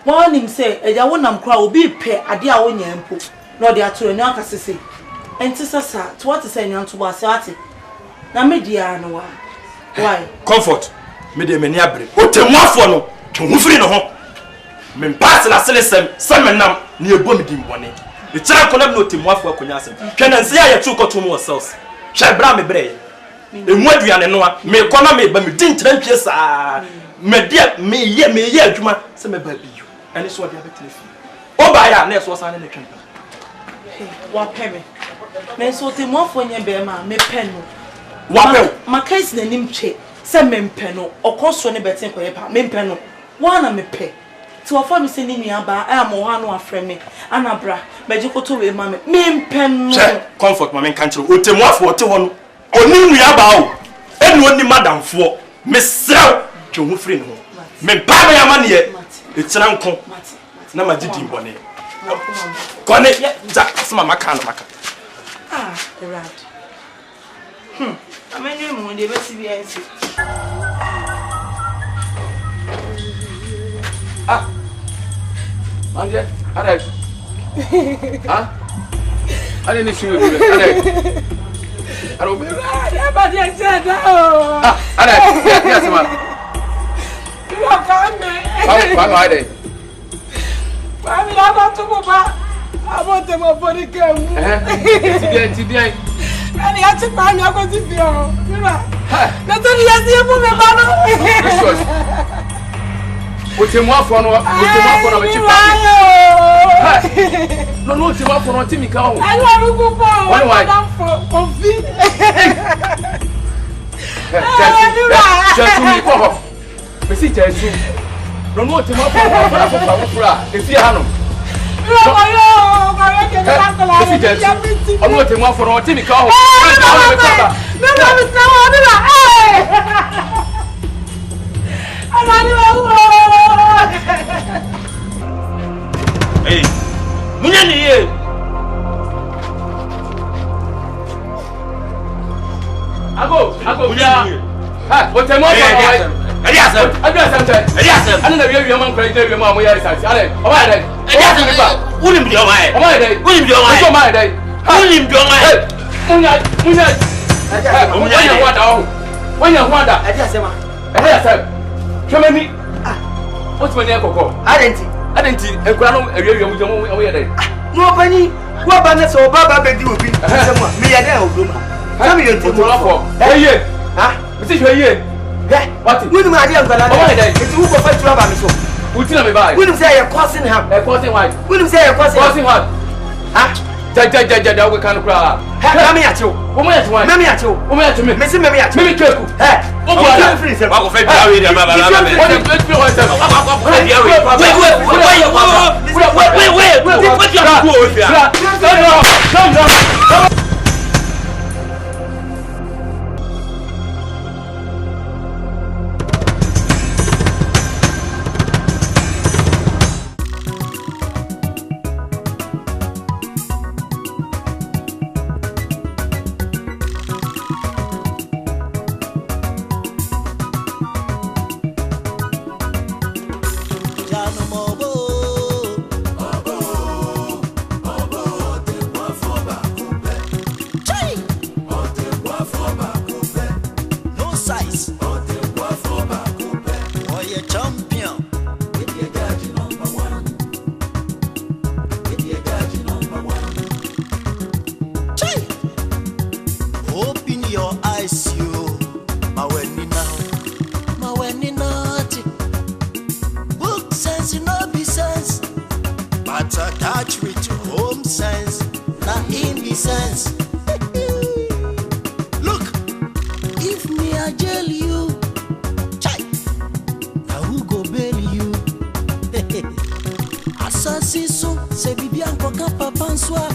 Speaker 3: one him say eja wonam kra obi pe ade a wonya mpo na ode atoro ni aka sese enti sasa to what say nyanto bo ase ate na me dia no wa why
Speaker 2: comfort me de meni abre Otenmuafour no twu firi no ho me pass na selesem semenam na ebo me dimbone e tira kola no Otenmuafour akonya asem hwena nse ya yetu koto mu ourselves hwe bra me bre emu aduane no a me kona me ba me din tira mpie saa me dia me ye adwuma se me ba biyo ene so dia betelefi oba ya na eso san na twempa
Speaker 3: wa peme me so Otenmuafour nye be ma me peno
Speaker 2: wa pe
Speaker 3: ma case na nim twe se me mpeno okoso ne beten ko ye pa me mpeno wa na me pe ti wa for me se ni nua ba a mo ha no afre me anabra meji koto we ma me mpeno
Speaker 2: comfort ma me kan kire Otenmuafour te ho no oni nua ba o eni oni madamfo me srew twe ho firi no me pa me ama ne ye e tira nko na ma gidi mbone kone ja asma maka na maka
Speaker 3: right ameni mo de be si bi ensi
Speaker 6: Manje, alright.
Speaker 13: Huh? I didn't see you. I don't.
Speaker 15: But you said, oh.
Speaker 13: Yes, ma'am.
Speaker 15: You are coming.
Speaker 13: Come on, Ade.
Speaker 15: I mean, I'm not to go back. I want them up for the game.
Speaker 13: Today.
Speaker 15: And you have to find me. I'm going to see you. That's all you see. I'm going
Speaker 13: Otenmuafour no Otenmuafour no timi ka ho.
Speaker 15: I want to go for feed.
Speaker 13: Just me ko ho. Me si jesu. No Otenmuafour no for efi ha no. Otenmuafour no timi ka ho.
Speaker 9: Hey, munyani ye.
Speaker 13: Ago, munyani. Ha, Otenmuafour.
Speaker 9: Eliasem. Eliasem.
Speaker 13: Ana na wiye man kra ide wiye ma mo ya isasi. Ale, o ma dai.
Speaker 9: Eliasem ba. Unim bi o ma e.
Speaker 13: O ma dai.
Speaker 9: Unim bi o ma e.
Speaker 13: O ma dai.
Speaker 9: Unim bi o ma e.
Speaker 13: Munya wada o. Munya wada. Eliasem. Twemani. Otumani akoko. Adenti enkura no awiawiam jamo wo ye dai.
Speaker 1: No bani, wo ba na so ba be di obi. Asemu me ye dai odoma. Come here to
Speaker 13: Otenmuafour. Eye. Ha? Me say eye. What?
Speaker 1: We do my idea of the land. It's who go fight to have me so.
Speaker 13: We tell me by.
Speaker 1: We do say you're causing him.
Speaker 13: Causing what?
Speaker 1: We do say you're causing
Speaker 13: what?
Speaker 1: Huh?
Speaker 13: Ja we can cry.
Speaker 1: Let me at you.
Speaker 13: Woman at one.
Speaker 1: Let me at you.
Speaker 13: Woman at me.
Speaker 1: Miss me at you.
Speaker 13: Me keku.
Speaker 1: Hey.
Speaker 9: O go free say. Wa go fight down with baba. Wait.
Speaker 12: Assassin, c'est bien pour papa François.